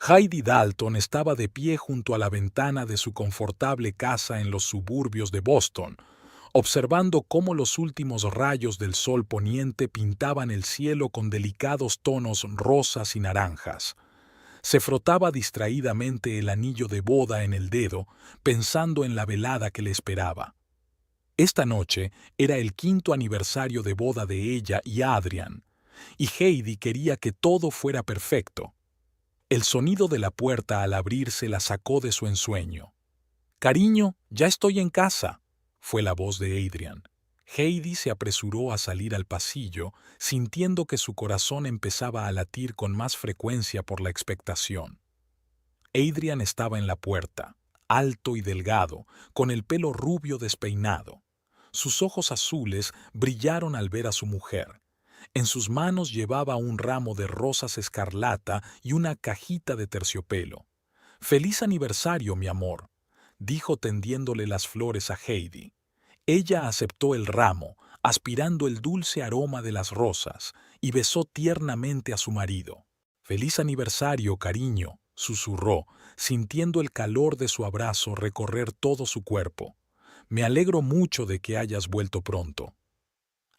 Heidi Dalton estaba de pie junto a la ventana de su confortable casa en los suburbios de Boston, observando cómo los últimos rayos del sol poniente pintaban el cielo con delicados tonos rosas y naranjas. Se frotaba distraídamente el anillo de boda en el dedo, pensando en la velada que le esperaba. Esta noche era el 5º aniversario de boda de ella y Adrian, y Heidi quería que todo fuera perfecto. El sonido de la puerta al abrirse la sacó de su ensueño. «Cariño, ya estoy en casa», fue la voz de Adrian. Heidi se apresuró a salir al pasillo, sintiendo que su corazón empezaba a latir con más frecuencia por la expectación. Adrian estaba en la puerta, alto y delgado, con el pelo rubio despeinado. Sus ojos azules brillaron al ver a su mujer. En sus manos llevaba un ramo de rosas escarlata y una cajita de terciopelo. «Feliz aniversario, mi amor», dijo tendiéndole las flores a Heidi. Ella aceptó el ramo, aspirando el dulce aroma de las rosas, y besó tiernamente a su marido. «Feliz aniversario, cariño», susurró, sintiendo el calor de su abrazo recorrer todo su cuerpo. «Me alegro mucho de que hayas vuelto pronto».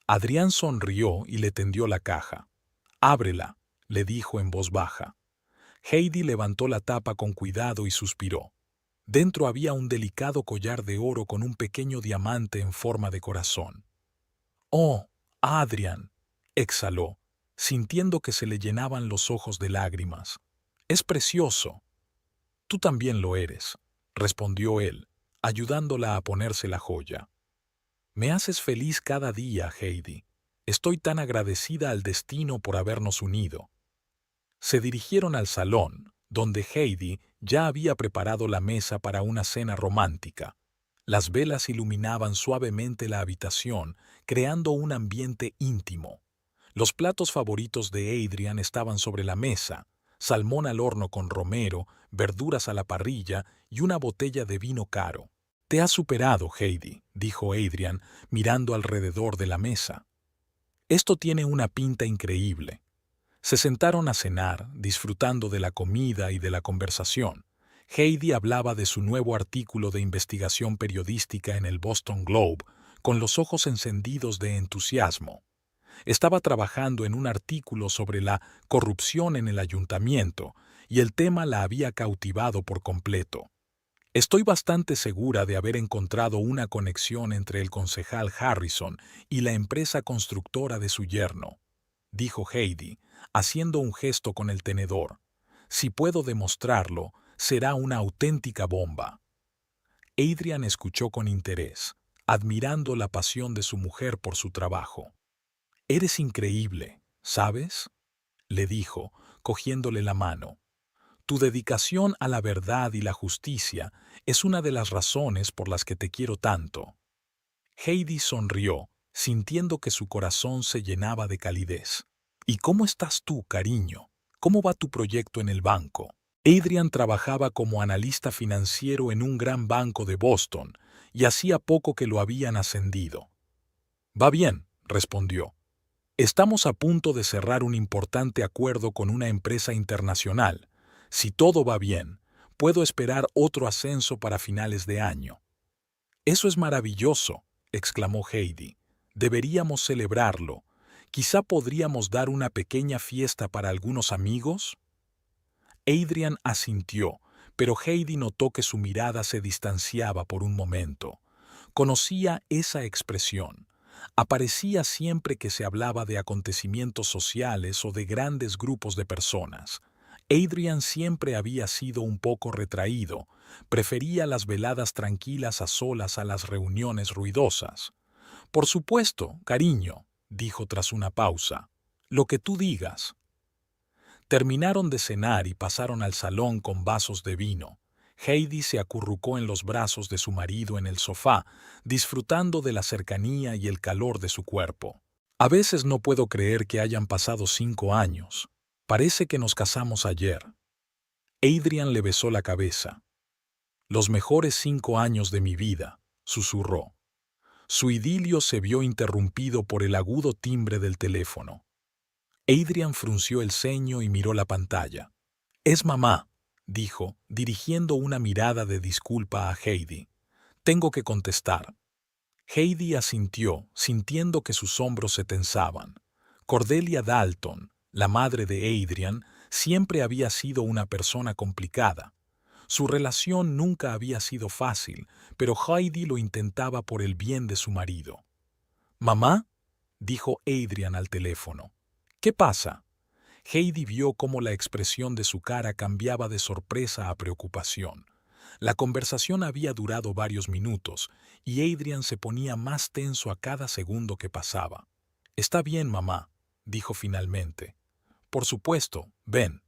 Adrián sonrió y le tendió la caja. «Ábrela», le dijo en voz baja. Heidi levantó la tapa con cuidado y suspiró. Dentro había un delicado collar de oro con un pequeño diamante en forma de corazón. «Oh, Adrián», exhaló, sintiendo que se le llenaban los ojos de lágrimas. «Es precioso». «Tú también lo eres», respondió él, ayudándola a ponerse la joya. «Me haces feliz cada día, Heidi. Estoy tan agradecida al destino por habernos unido». Se dirigieron al salón, donde Heidi ya había preparado la mesa para una cena romántica. Las velas iluminaban suavemente la habitación, creando un ambiente íntimo. Los platos favoritos de Adrian estaban sobre la mesa: salmón al horno con romero, verduras a la parrilla y una botella de vino caro. «Te has superado, Heidi», dijo Adrian, mirando alrededor de la mesa. «Esto tiene una pinta increíble». Se sentaron a cenar, disfrutando de la comida y de la conversación. Heidi hablaba de su nuevo artículo de investigación periodística en el Boston Globe, con los ojos encendidos de entusiasmo. Estaba trabajando en un artículo sobre la corrupción en el ayuntamiento, y el tema la había cautivado por completo. «Estoy bastante segura de haber encontrado una conexión entre el concejal Harrison y la empresa constructora de su yerno», dijo Heidi, haciendo un gesto con el tenedor. «Si puedo demostrarlo, será una auténtica bomba». Adrian escuchó con interés, admirando la pasión de su mujer por su trabajo. «Eres increíble, ¿sabes?», le dijo, cogiéndole la mano. «Tu dedicación a la verdad y la justicia es una de las razones por las que te quiero tanto». Heidi sonrió, sintiendo que su corazón se llenaba de calidez. «¿Y cómo estás tú, cariño? ¿Cómo va tu proyecto en el banco?». Adrian trabajaba como analista financiero en un gran banco de Boston, y hacía poco que lo habían ascendido. «Va bien», respondió. «Estamos a punto de cerrar un importante acuerdo con una empresa internacional. Si todo va bien, puedo esperar otro ascenso para finales de año». «Eso es maravilloso», exclamó Heidi. «Deberíamos celebrarlo. Quizá podríamos dar una pequeña fiesta para algunos amigos». Adrian asintió, pero Heidi notó que su mirada se distanciaba por un momento. Conocía esa expresión. Aparecía siempre que se hablaba de acontecimientos sociales o de grandes grupos de personas. Adrian siempre había sido un poco retraído, prefería las veladas tranquilas a solas a las reuniones ruidosas. «Por supuesto, cariño», dijo tras una pausa. «Lo que tú digas». Terminaron de cenar y pasaron al salón con vasos de vino. Heidi se acurrucó en los brazos de su marido en el sofá, disfrutando de la cercanía y el calor de su cuerpo. «A veces no puedo creer que hayan pasado 5 años. Parece que nos casamos ayer». Adrian le besó la cabeza. «Los mejores 5 años de mi vida», susurró. Su idilio se vio interrumpido por el agudo timbre del teléfono. Adrian frunció el ceño y miró la pantalla. «Es mamá», dijo, dirigiendo una mirada de disculpa a Heidi. Tengo que contestar. Heidi asintió, sintiendo que sus hombros se tensaban. Cordelia Dalton, la madre de Adrian, siempre había sido una persona complicada. Su relación nunca había sido fácil, pero Heidi lo intentaba por el bien de su marido. «¿Mamá?», dijo Adrian al teléfono. «¿Qué pasa?». Heidi vio cómo la expresión de su cara cambiaba de sorpresa a preocupación. La conversación había durado varios minutos y Adrian se ponía más tenso a cada segundo que pasaba. «Está bien, mamá», dijo finalmente. «Por supuesto, ven.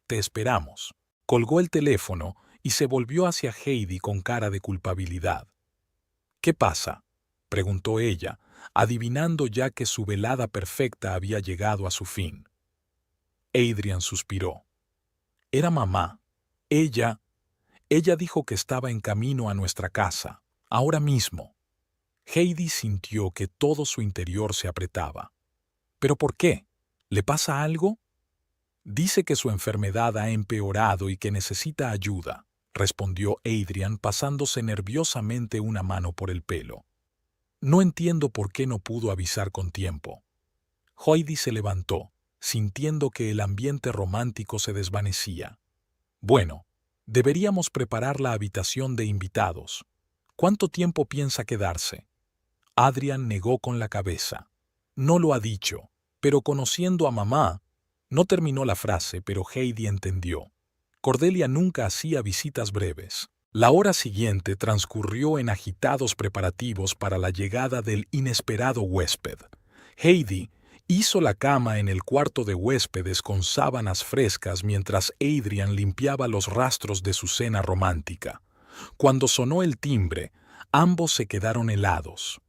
Te esperamos». Colgó el teléfono y se volvió hacia Heidi con cara de culpabilidad. «¿Qué pasa?», preguntó ella, adivinando ya que su velada perfecta había llegado a su fin. Adrian suspiró. «Era mamá. Ella dijo que estaba en camino a nuestra casa, ahora mismo». Heidi sintió que todo su interior se apretaba. «¿Pero por qué? ¿Le pasa algo?». «Dice que su enfermedad ha empeorado y que necesita ayuda», respondió Adrian pasándose nerviosamente una mano por el pelo. «No entiendo por qué no pudo avisar con tiempo». Heidi se levantó, sintiendo que el ambiente romántico se desvanecía. «Bueno, deberíamos preparar la habitación de invitados. ¿Cuánto tiempo piensa quedarse?». Adrian negó con la cabeza. «No lo ha dicho, pero conociendo a mamá». No terminó la frase, pero Heidi entendió. Cordelia nunca hacía visitas breves. La hora siguiente transcurrió en agitados preparativos para la llegada del inesperado huésped. Heidi hizo la cama en el cuarto de huéspedes con sábanas frescas mientras Adrian limpiaba los rastros de su cena romántica. Cuando sonó el timbre, ambos se quedaron helados.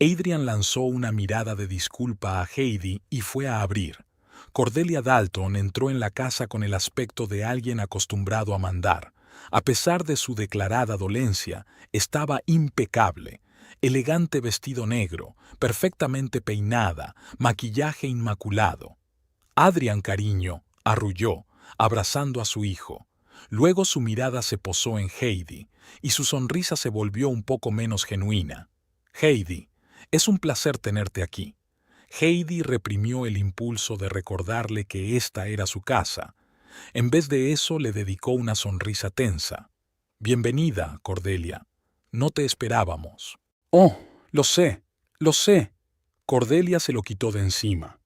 Adrian lanzó una mirada de disculpa a Heidi y fue a abrir. Cordelia Dalton entró en la casa con el aspecto de alguien acostumbrado a mandar. A pesar de su declarada dolencia, estaba impecable. Elegante vestido negro, perfectamente peinada, maquillaje inmaculado. «Adrian, cariño», arrulló, abrazando a su hijo. Luego su mirada se posó en Heidi, y su sonrisa se volvió un poco menos genuina. «Heidi, es un placer tenerte aquí». Heidi reprimió el impulso de recordarle que esta era su casa. En vez de eso le dedicó una sonrisa tensa. «Bienvenida, Cordelia. No te esperábamos». «Oh, lo sé, lo sé». Cordelia se lo quitó de encima.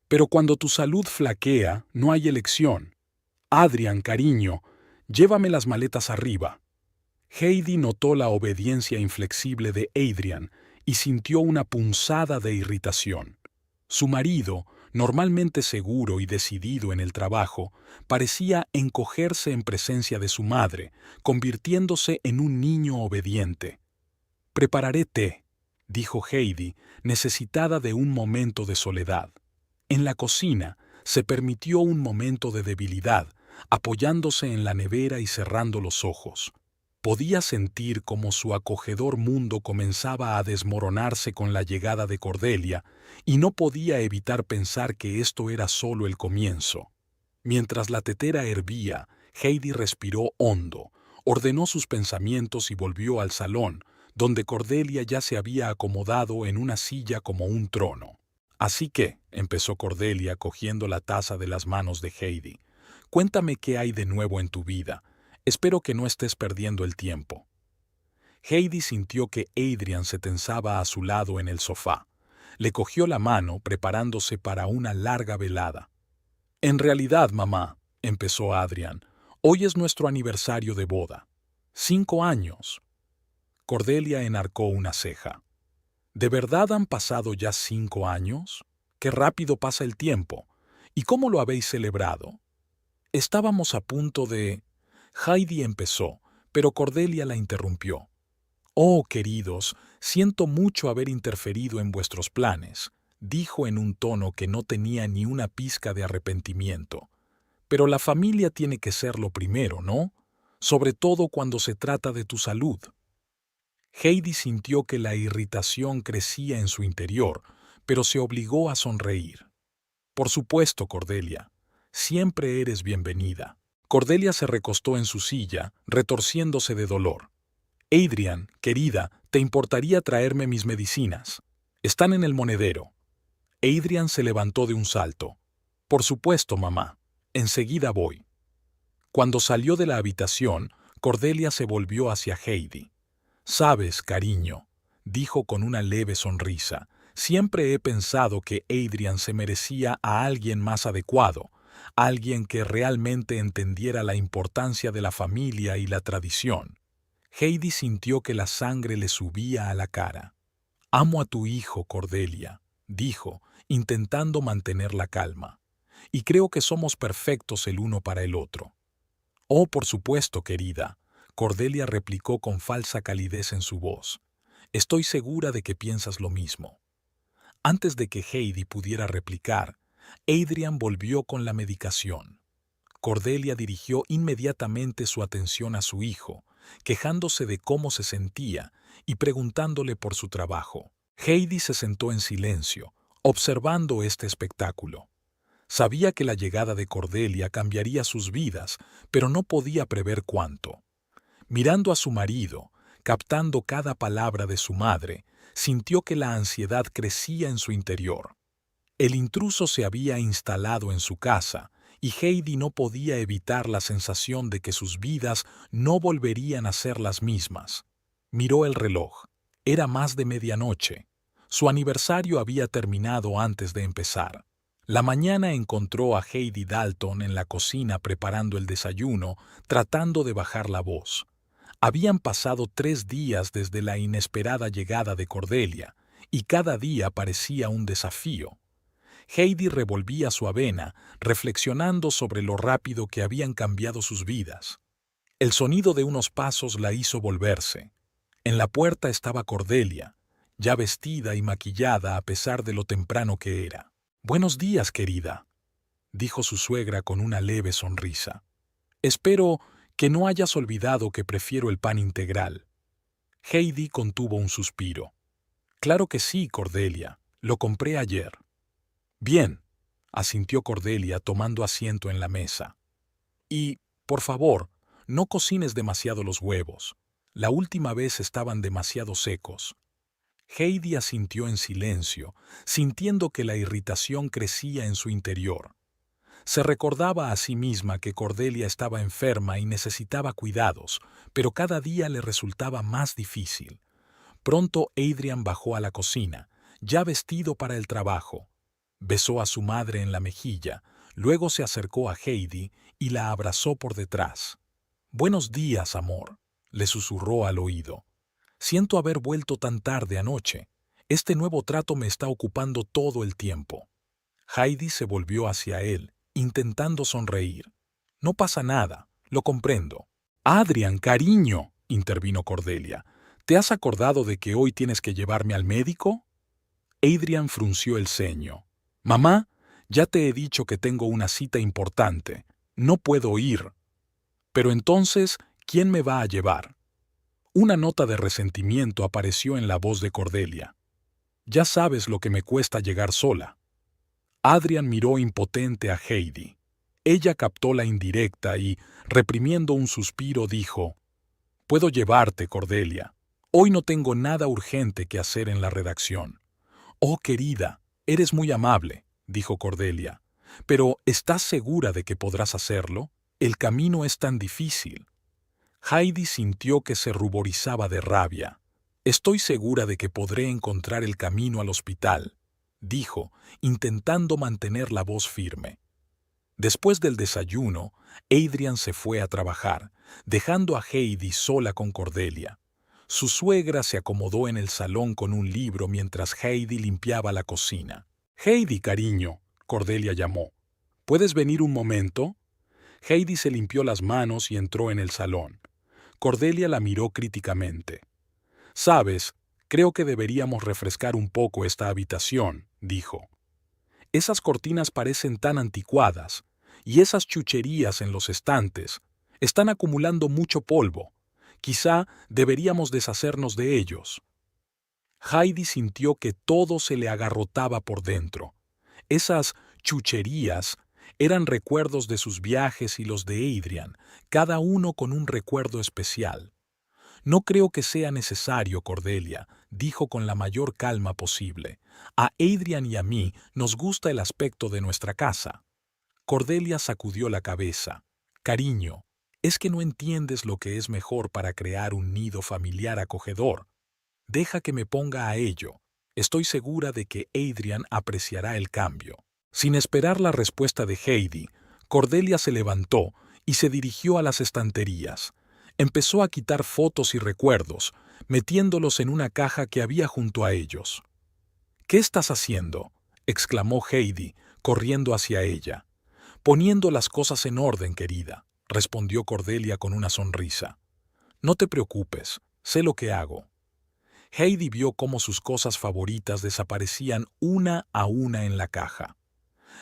«Pero cuando tu salud flaquea, no hay elección. Adrian, cariño, llévame las maletas arriba». Heidi notó la obediencia inflexible de Adrian y sintió una punzada de irritación. Su marido, normalmente seguro y decidido en el trabajo, parecía encogerse en presencia de su madre, convirtiéndose en un niño obediente. «Prepararé té», dijo Heidi, necesitada de un momento de soledad. En la cocina, se permitió un momento de debilidad, apoyándose en la nevera y cerrando los ojos. Podía sentir cómo su acogedor mundo comenzaba a desmoronarse con la llegada de Cordelia, y no podía evitar pensar que esto era solo el comienzo. Mientras la tetera hervía, Heidi respiró hondo, ordenó sus pensamientos y volvió al salón, donde Cordelia ya se había acomodado en una silla como un trono. «Así que», empezó Cordelia cogiendo la taza de las manos de Heidi, «cuéntame qué hay de nuevo en tu vida. Espero que no estés perdiendo el tiempo». Heidi sintió que Adrian se tensaba a su lado en el sofá. Le cogió la mano preparándose para una larga velada. «En realidad, mamá», empezó Adrian, «hoy es nuestro aniversario de boda. 5 años». Cordelia enarcó una ceja. «¿De verdad han pasado ya 5 años? Qué rápido pasa el tiempo. ¿Y cómo lo habéis celebrado?». «Estábamos a punto de…». Heidi empezó, pero Cordelia la interrumpió. «Oh, queridos, siento mucho haber interferido en vuestros planes», dijo en un tono que no tenía ni una pizca de arrepentimiento. «Pero la familia tiene que ser lo primero, ¿no? Sobre todo cuando se trata de tu salud». Heidi sintió que la irritación crecía en su interior, pero se obligó a sonreír. «Por supuesto, Cordelia. Siempre eres bienvenida». Cordelia se recostó en su silla, retorciéndose de dolor. Adrian, querida, ¿te importaría traerme mis medicinas? Están en el monedero. Adrian se levantó de un salto. Por supuesto, mamá. Enseguida voy. Cuando salió de la habitación, Cordelia se volvió hacia Heidi. Sabes, cariño, dijo con una leve sonrisa, siempre he pensado que Adrian se merecía a alguien más adecuado, alguien que realmente entendiera la importancia de la familia y la tradición. Heidi sintió que la sangre le subía a la cara. Amo a tu hijo, Cordelia, dijo, intentando mantener la calma. Y creo que somos perfectos el uno para el otro. Oh, por supuesto, querida, Cordelia replicó con falsa calidez en su voz. Estoy segura de que piensas lo mismo. Antes de que Heidi pudiera replicar, Adrian volvió con la medicación. Cordelia dirigió inmediatamente su atención a su hijo, quejándose de cómo se sentía y preguntándole por su trabajo. Heidi se sentó en silencio, observando este espectáculo. Sabía que la llegada de Cordelia cambiaría sus vidas, pero no podía prever cuánto. Mirando a su marido, captando cada palabra de su madre, sintió que la ansiedad crecía en su interior. El intruso se había instalado en su casa, y Heidi no podía evitar la sensación de que sus vidas no volverían a ser las mismas. Miró el reloj. Era más de medianoche. Su aniversario había terminado antes de empezar. La mañana encontró a Heidi Dalton en la cocina preparando el desayuno, tratando de bajar la voz. Habían pasado 3 días desde la inesperada llegada de Cordelia, y cada día parecía un desafío. Heidi revolvía su avena, reflexionando sobre lo rápido que habían cambiado sus vidas. El sonido de unos pasos la hizo volverse. En la puerta estaba Cordelia, ya vestida y maquillada a pesar de lo temprano que era. «Buenos días, querida», dijo su suegra con una leve sonrisa. «Espero que no hayas olvidado que prefiero el pan integral». Heidi contuvo un suspiro. «Claro que sí, Cordelia. Lo compré ayer». «Bien», asintió Cordelia tomando asiento en la mesa. «Y, por favor, no cocines demasiado los huevos. La última vez estaban demasiado secos». Heidi asintió en silencio, sintiendo que la irritación crecía en su interior. Se recordaba a sí misma que Cordelia estaba enferma y necesitaba cuidados, pero cada día le resultaba más difícil. Pronto Adrian bajó a la cocina, ya vestido para el trabajo. Besó a su madre en la mejilla, luego se acercó a Heidi y la abrazó por detrás. «Buenos días, amor», le susurró al oído. «Siento haber vuelto tan tarde anoche. Este nuevo trato me está ocupando todo el tiempo». Heidi se volvió hacia él, intentando sonreír. «No pasa nada, lo comprendo». «Adrian, cariño», intervino Cordelia, «¿te has acordado de que hoy tienes que llevarme al médico?» Adrian frunció el ceño. «Mamá, ya te he dicho que tengo una cita importante. No puedo ir». «Pero entonces, ¿quién me va a llevar?» Una nota de resentimiento apareció en la voz de Cordelia. «Ya sabes lo que me cuesta llegar sola». Adrian miró impotente a Heidi. Ella captó la indirecta y, reprimiendo un suspiro, dijo: «Puedo llevarte, Cordelia. Hoy no tengo nada urgente que hacer en la redacción». «Oh, querida, eres muy amable», dijo Cordelia. «Pero ¿estás segura de que podrás hacerlo? El camino es tan difícil». Heidi sintió que se ruborizaba de rabia. «Estoy segura de que podré encontrar el camino al hospital», dijo, intentando mantener la voz firme. Después del desayuno, Adrian se fue a trabajar, dejando a Heidi sola con Cordelia. Su suegra se acomodó en el salón con un libro mientras Heidi limpiaba la cocina. «Heidi, cariño», Cordelia llamó. «¿Puedes venir un momento?» Heidi se limpió las manos y entró en el salón. Cordelia la miró críticamente. «Sabes, creo que deberíamos refrescar un poco esta habitación», dijo. «Esas cortinas parecen tan anticuadas, y esas chucherías en los estantes están acumulando mucho polvo. Quizá deberíamos deshacernos de ellos». Heidi sintió que todo se le agarrotaba por dentro. Esas chucherías Eran recuerdos de sus viajes y los de Adrian, cada uno con un recuerdo especial. No creo que sea necesario, Cordelia, dijo con la mayor calma posible. A Adrian y a mí nos gusta el aspecto de nuestra casa. Cordelia sacudió la cabeza. Cariño, es que no entiendes lo que es mejor para crear un nido familiar acogedor. Deja que me ponga a ello. Estoy segura de que Adrian apreciará el cambio. Sin esperar la respuesta de Heidi, Cordelia se levantó y se dirigió a las estanterías. Empezó a quitar fotos y recuerdos, metiéndolos en una caja que había junto a ellos. ¿Qué estás haciendo?, exclamó Heidi, corriendo hacia ella. Poniendo las cosas en orden, querida, respondió Cordelia con una sonrisa. No te preocupes, sé lo que hago. Heidi vio cómo sus cosas favoritas desaparecían una a una en la caja.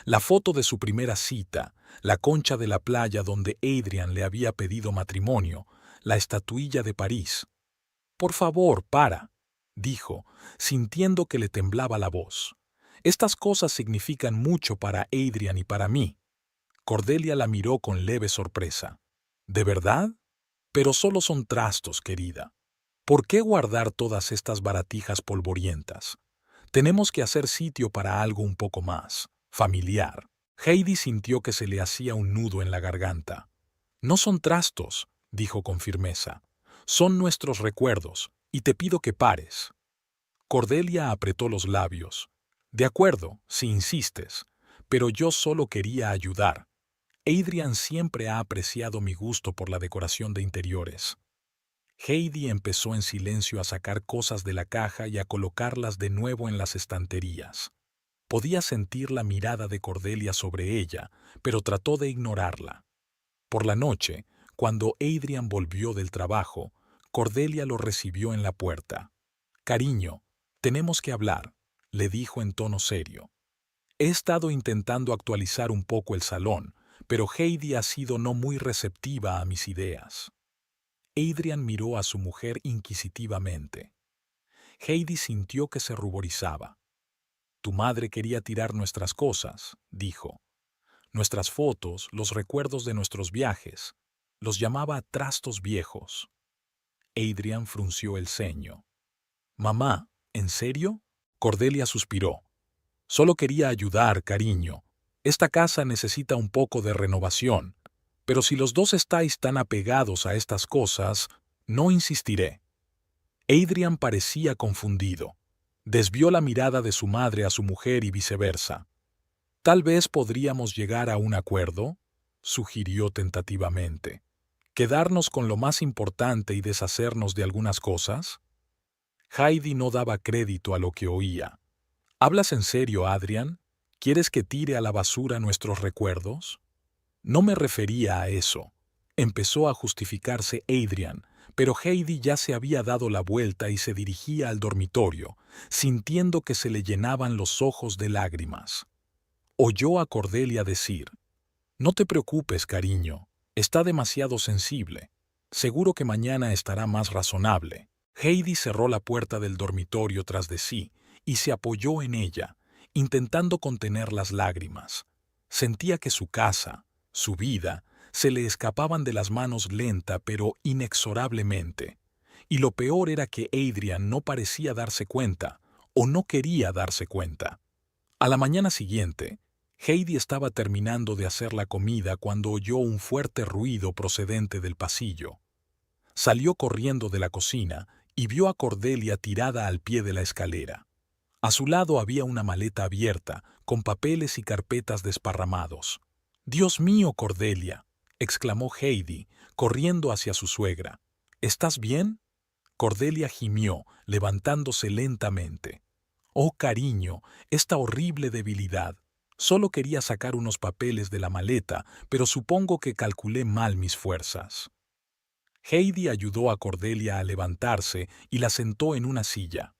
La foto de su primera cita, la concha de la playa donde Adrian le había pedido matrimonio, la estatuilla de París. Por favor, para, dijo, sintiendo que le temblaba la voz. Estas cosas significan mucho para Adrian y para mí. Cordelia la miró con leve sorpresa. ¿De verdad? Pero solo son trastos, querida. ¿Por qué guardar todas estas baratijas polvorientas? Tenemos que hacer sitio para algo un poco más familiar. Heidi sintió que se le hacía un nudo en la garganta. No son trastos, dijo con firmeza. Son nuestros recuerdos, y te pido que pares. Cordelia apretó los labios. De acuerdo, si insistes, pero yo solo quería ayudar. Adrian siempre ha apreciado mi gusto por la decoración de interiores. Heidi empezó en silencio a sacar cosas de la caja y a colocarlas de nuevo en las estanterías. Podía sentir la mirada de Cordelia sobre ella, pero trató de ignorarla. Por la noche, cuando Adrian volvió del trabajo, Cordelia lo recibió en la puerta. «Cariño, tenemos que hablar», le dijo en tono serio. «He estado intentando actualizar un poco el salón, pero Heidi ha sido no muy receptiva a mis ideas». Adrian miró a su mujer inquisitivamente. Heidi sintió que se ruborizaba. «Tu madre quería tirar nuestras cosas», dijo. «Nuestras fotos, los recuerdos de nuestros viajes. Los llamaba trastos viejos». Adrian frunció el ceño. «Mamá, ¿en serio?». Cordelia suspiró. «Solo quería ayudar, cariño. Esta casa necesita un poco de renovación. Pero si los dos estáis tan apegados a estas cosas, no insistiré». Adrian parecía confundido. Desvió la mirada de su madre a su mujer y viceversa. «Tal vez podríamos llegar a un acuerdo», sugirió tentativamente. «¿Quedarnos con lo más importante y deshacernos de algunas cosas?». Heidi no daba crédito a lo que oía. «¿Hablas en serio, Adrian? ¿Quieres que tire a la basura nuestros recuerdos?». «No me refería a eso», empezó a justificarse Adrian, pero Heidi ya se había dado la vuelta y se dirigía al dormitorio, sintiendo que se le llenaban los ojos de lágrimas. Oyó a Cordelia decir: «No te preocupes, cariño, está demasiado sensible. Seguro que mañana estará más razonable». Heidi cerró la puerta del dormitorio tras de sí y se apoyó en ella, intentando contener las lágrimas. Sentía que su casa, su vida, se le escapaban de las manos lenta pero inexorablemente. Y lo peor era que Adrian no parecía darse cuenta, o no quería darse cuenta. A la mañana siguiente, Heidi estaba terminando de hacer la comida cuando oyó un fuerte ruido procedente del pasillo. Salió corriendo de la cocina y vio a Cordelia tirada al pie de la escalera. A su lado había una maleta abierta, con papeles y carpetas desparramados. «Dios mío, Cordelia», exclamó Heidi, corriendo hacia su suegra. «¿Estás bien?». Cordelia gimió, levantándose lentamente. «Oh, cariño, esta horrible debilidad. Solo quería sacar unos papeles de la maleta, pero supongo que calculé mal mis fuerzas». Heidi ayudó a Cordelia a levantarse y la sentó en una silla.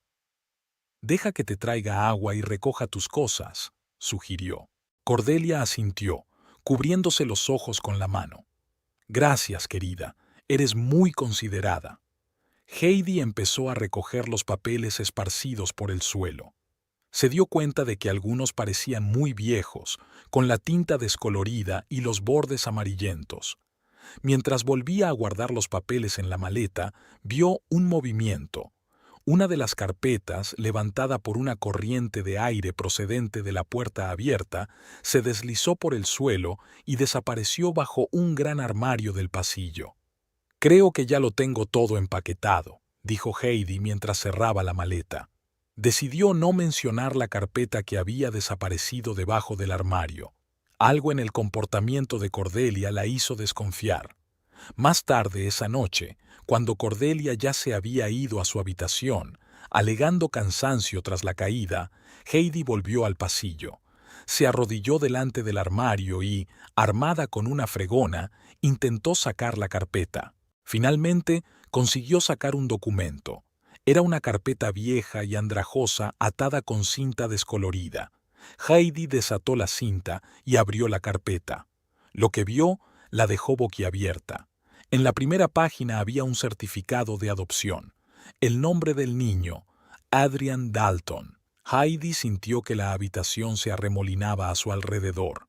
«Deja que te traiga agua y recoja tus cosas», sugirió. Cordelia asintió, cubriéndose los ojos con la mano. «Gracias, querida, eres muy considerada». Heidi empezó a recoger los papeles esparcidos por el suelo. Se dio cuenta de que algunos parecían muy viejos, con la tinta descolorida y los bordes amarillentos. Mientras volvía a guardar los papeles en la maleta, vio un movimiento. Una de las carpetas, levantada por una corriente de aire procedente de la puerta abierta, se deslizó por el suelo y desapareció bajo un gran armario del pasillo. «Creo que ya lo tengo todo empaquetado», dijo Heidi mientras cerraba la maleta. Decidió no mencionar la carpeta que había desaparecido debajo del armario. Algo en el comportamiento de Cordelia la hizo desconfiar. Más tarde esa noche, cuando Cordelia ya se había ido a su habitación, alegando cansancio tras la caída, Heidi volvió al pasillo. Se arrodilló delante del armario y, armada con una fregona, intentó sacar la carpeta. Finalmente, consiguió sacar un documento. Era una carpeta vieja y andrajosa atada con cinta descolorida. Heidi desató la cinta y abrió la carpeta. Lo que vio la dejó boquiabierta. En la primera página había un certificado de adopción. El nombre del niño, Adrian Dalton. Heidi sintió que la habitación se arremolinaba a su alrededor.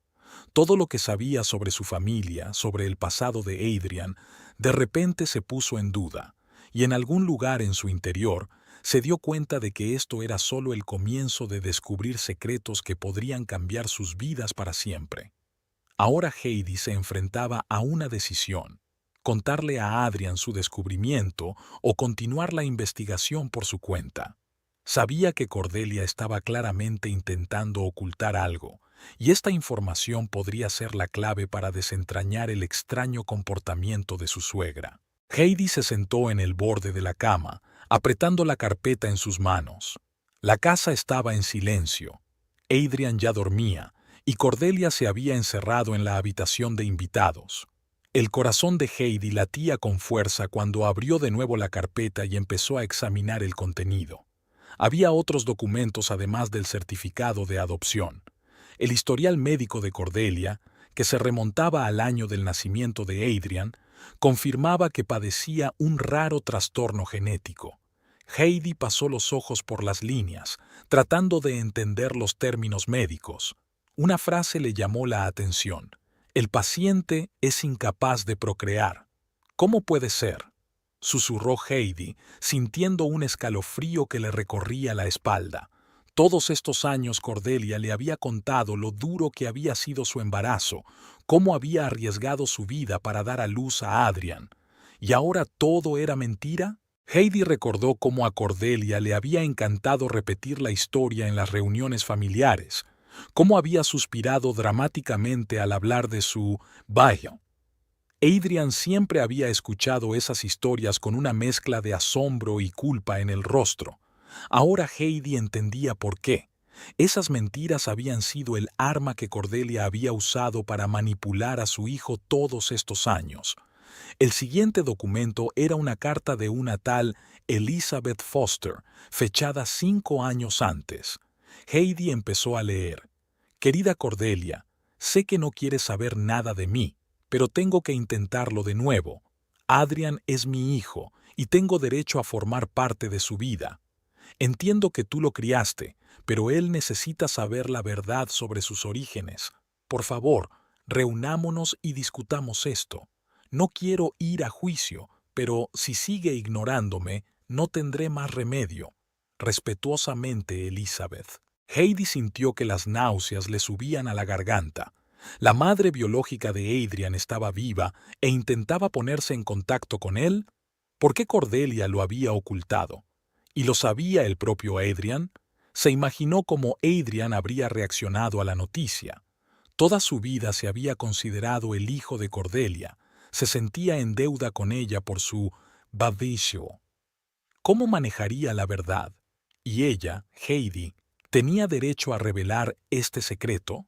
Todo lo que sabía sobre su familia, sobre el pasado de Adrian, de repente se puso en duda, y en algún lugar en su interior se dio cuenta de que esto era solo el comienzo de descubrir secretos que podrían cambiar sus vidas para siempre. Ahora Heidi se enfrentaba a una decisión: contarle a Adrian su descubrimiento o continuar la investigación por su cuenta. Sabía que Cordelia estaba claramente intentando ocultar algo, y esta información podría ser la clave para desentrañar el extraño comportamiento de su suegra. Heidi se sentó en el borde de la cama, apretando la carpeta en sus manos. La casa estaba en silencio. Adrian ya dormía, y Cordelia se había encerrado en la habitación de invitados. El corazón de Heidi latía con fuerza cuando abrió de nuevo la carpeta y empezó a examinar el contenido. Había otros documentos además del certificado de adopción. El historial médico de Cordelia, que se remontaba al año del nacimiento de Adrian, confirmaba que padecía un raro trastorno genético. Heidi pasó los ojos por las líneas, tratando de entender los términos médicos. Una frase le llamó la atención: «El paciente es incapaz de procrear». «¿Cómo puede ser?», susurró Heidi, sintiendo un escalofrío que le recorría la espalda. Todos estos años Cordelia le había contado lo duro que había sido su embarazo, cómo había arriesgado su vida para dar a luz a Adrian. ¿Y ahora todo era mentira? Heidi recordó cómo a Cordelia le había encantado repetir la historia en las reuniones familiares, cómo había suspirado dramáticamente al hablar de su baile. Adrian siempre había escuchado esas historias con una mezcla de asombro y culpa en el rostro. Ahora Heidi entendía por qué. Esas mentiras habían sido el arma que Cordelia había usado para manipular a su hijo todos estos años. El siguiente documento era una carta de una tal Elizabeth Foster, fechada 5 años antes. Heidi empezó a leer: «Querida Cordelia, sé que no quieres saber nada de mí, pero tengo que intentarlo de nuevo. Adrian es mi hijo y tengo derecho a formar parte de su vida. Entiendo que tú lo criaste, pero él necesita saber la verdad sobre sus orígenes. Por favor, reunámonos y discutamos esto. No quiero ir a juicio, pero si sigue ignorándome, no tendré más remedio. Respetuosamente, Elizabeth». Heidi sintió que las náuseas le subían a la garganta. La madre biológica de Adrian estaba viva e intentaba ponerse en contacto con él. ¿Por qué Cordelia lo había ocultado? ¿Y lo sabía el propio Adrian? Se imaginó cómo Adrian habría reaccionado a la noticia. Toda su vida se había considerado el hijo de Cordelia. Se sentía en deuda con ella por su bautismo. ¿Cómo manejaría la verdad? ¿Y ella, Heidi, tenía derecho a revelar este secreto?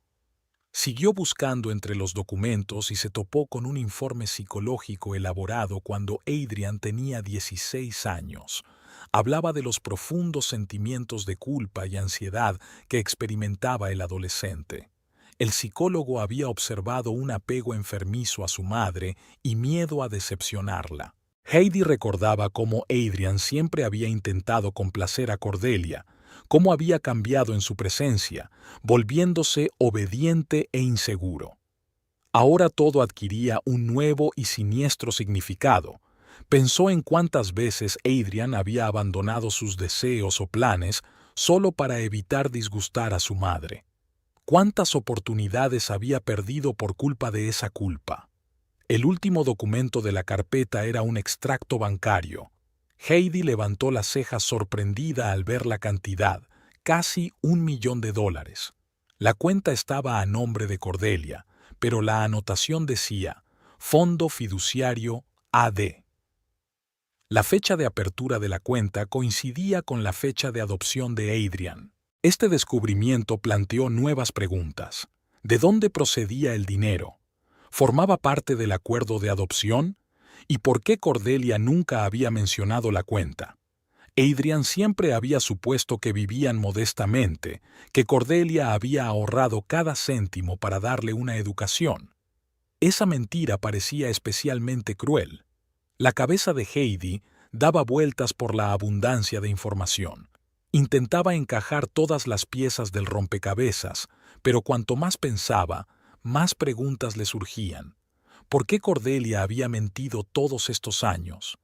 Siguió buscando entre los documentos y se topó con un informe psicológico elaborado cuando Adrian tenía 16 años. Hablaba de los profundos sentimientos de culpa y ansiedad que experimentaba el adolescente. El psicólogo había observado un apego enfermizo a su madre y miedo a decepcionarla. Heidi recordaba cómo Adrian siempre había intentado complacer a Cordelia, cómo había cambiado en su presencia, volviéndose obediente e inseguro. Ahora todo adquiría un nuevo y siniestro significado. Pensó en cuántas veces Adrian había abandonado sus deseos o planes solo para evitar disgustar a su madre. ¿Cuántas oportunidades había perdido por culpa de esa culpa? El último documento de la carpeta era un extracto bancario. Heidi levantó las cejas sorprendida al ver la cantidad, casi $1.000.000. La cuenta estaba a nombre de Cordelia, pero la anotación decía Fondo Fiduciario AD. La fecha de apertura de la cuenta coincidía con la fecha de adopción de Adrian. Este descubrimiento planteó nuevas preguntas. ¿De dónde procedía el dinero? ¿Formaba parte del acuerdo de adopción? ¿Y por qué Cordelia nunca había mencionado la cuenta? Adrian siempre había supuesto que vivían modestamente, que Cordelia había ahorrado cada céntimo para darle una educación. Esa mentira parecía especialmente cruel. La cabeza de Heidi daba vueltas por la abundancia de información. Intentaba encajar todas las piezas del rompecabezas, pero cuanto más pensaba, más preguntas le surgían. ¿Por qué Cordelia había mentido todos estos años?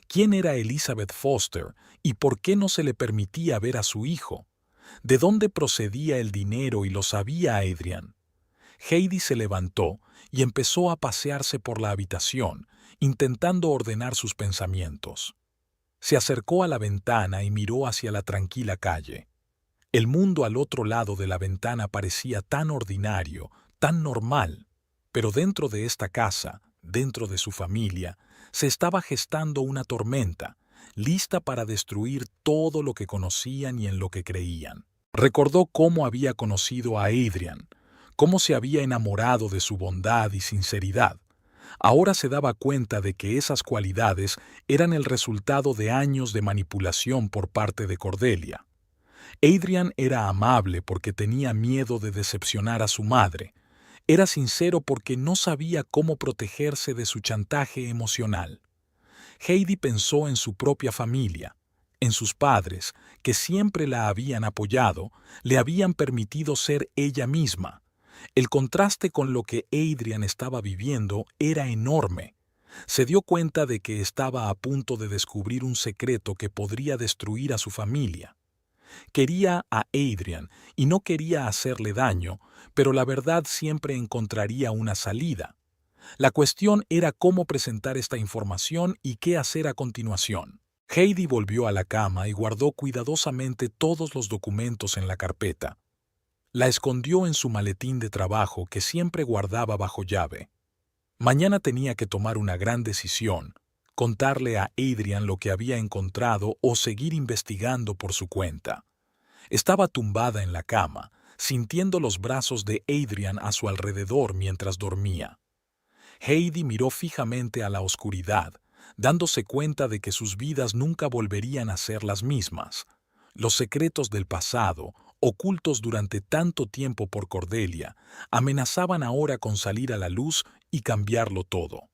¿Quién era Elizabeth Foster y por qué no se le permitía ver a su hijo? ¿De dónde procedía el dinero y lo sabía Adrian? Heidi se levantó y empezó a pasearse por la habitación, intentando ordenar sus pensamientos. Se acercó a la ventana y miró hacia la tranquila calle. El mundo al otro lado de la ventana parecía tan ordinario, tan normal, pero dentro de esta casa, dentro de su familia, se estaba gestando una tormenta, lista para destruir todo lo que conocían y en lo que creían. Recordó cómo había conocido a Adrian, cómo se había enamorado de su bondad y sinceridad. Ahora se daba cuenta de que esas cualidades eran el resultado de años de manipulación por parte de Cordelia. Adrian era amable porque tenía miedo de decepcionar a su madre. Era sincero porque no sabía cómo protegerse de su chantaje emocional. Heidi pensó en su propia familia, en sus padres, que siempre la habían apoyado, le habían permitido ser ella misma. El contraste con lo que Adrian estaba viviendo era enorme. Se dio cuenta de que estaba a punto de descubrir un secreto que podría destruir a su familia. Quería a Adrian y no quería hacerle daño, pero la verdad siempre encontraría una salida. La cuestión era cómo presentar esta información y qué hacer a continuación. Heidi volvió a la cama y guardó cuidadosamente todos los documentos en la carpeta. La escondió en su maletín de trabajo que siempre guardaba bajo llave. Mañana tenía que tomar una gran decisión, contarle a Adrian lo que había encontrado o seguir investigando por su cuenta. Estaba tumbada en la cama, sintiendo los brazos de Adrian a su alrededor mientras dormía. Heidi miró fijamente a la oscuridad, dándose cuenta de que sus vidas nunca volverían a ser las mismas. Los secretos del pasado, ocultos durante tanto tiempo por Cordelia, amenazaban ahora con salir a la luz y cambiarlo todo.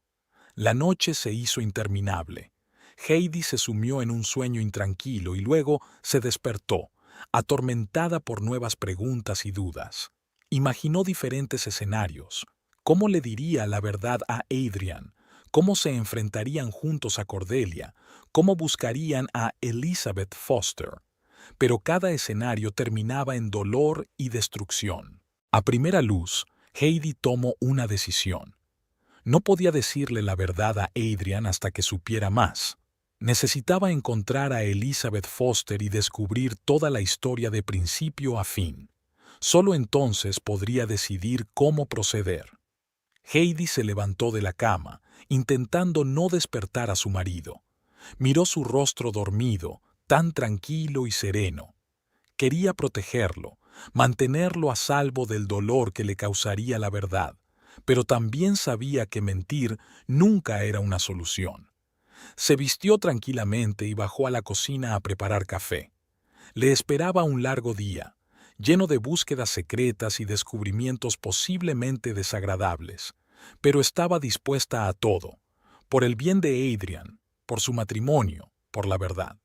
La noche se hizo interminable. Heidi se sumió en un sueño intranquilo y luego se despertó, atormentada por nuevas preguntas y dudas. Imaginó diferentes escenarios. ¿Cómo le diría la verdad a Adrian? ¿Cómo se enfrentarían juntos a Cordelia? ¿Cómo buscarían a Elizabeth Foster? Pero cada escenario terminaba en dolor y destrucción. A primera luz, Heidi tomó una decisión. No podía decirle la verdad a Adrian hasta que supiera más. Necesitaba encontrar a Elizabeth Foster y descubrir toda la historia de principio a fin. Solo entonces podría decidir cómo proceder. Heidi se levantó de la cama, intentando no despertar a su marido. Miró su rostro dormido, tan tranquilo y sereno. Quería protegerlo, mantenerlo a salvo del dolor que le causaría la verdad, pero también sabía que mentir nunca era una solución. Se vistió tranquilamente y bajó a la cocina a preparar café. Le esperaba un largo día, lleno de búsquedas secretas y descubrimientos posiblemente desagradables, pero estaba dispuesta a todo, por el bien de Adrian, por su matrimonio, por la verdad.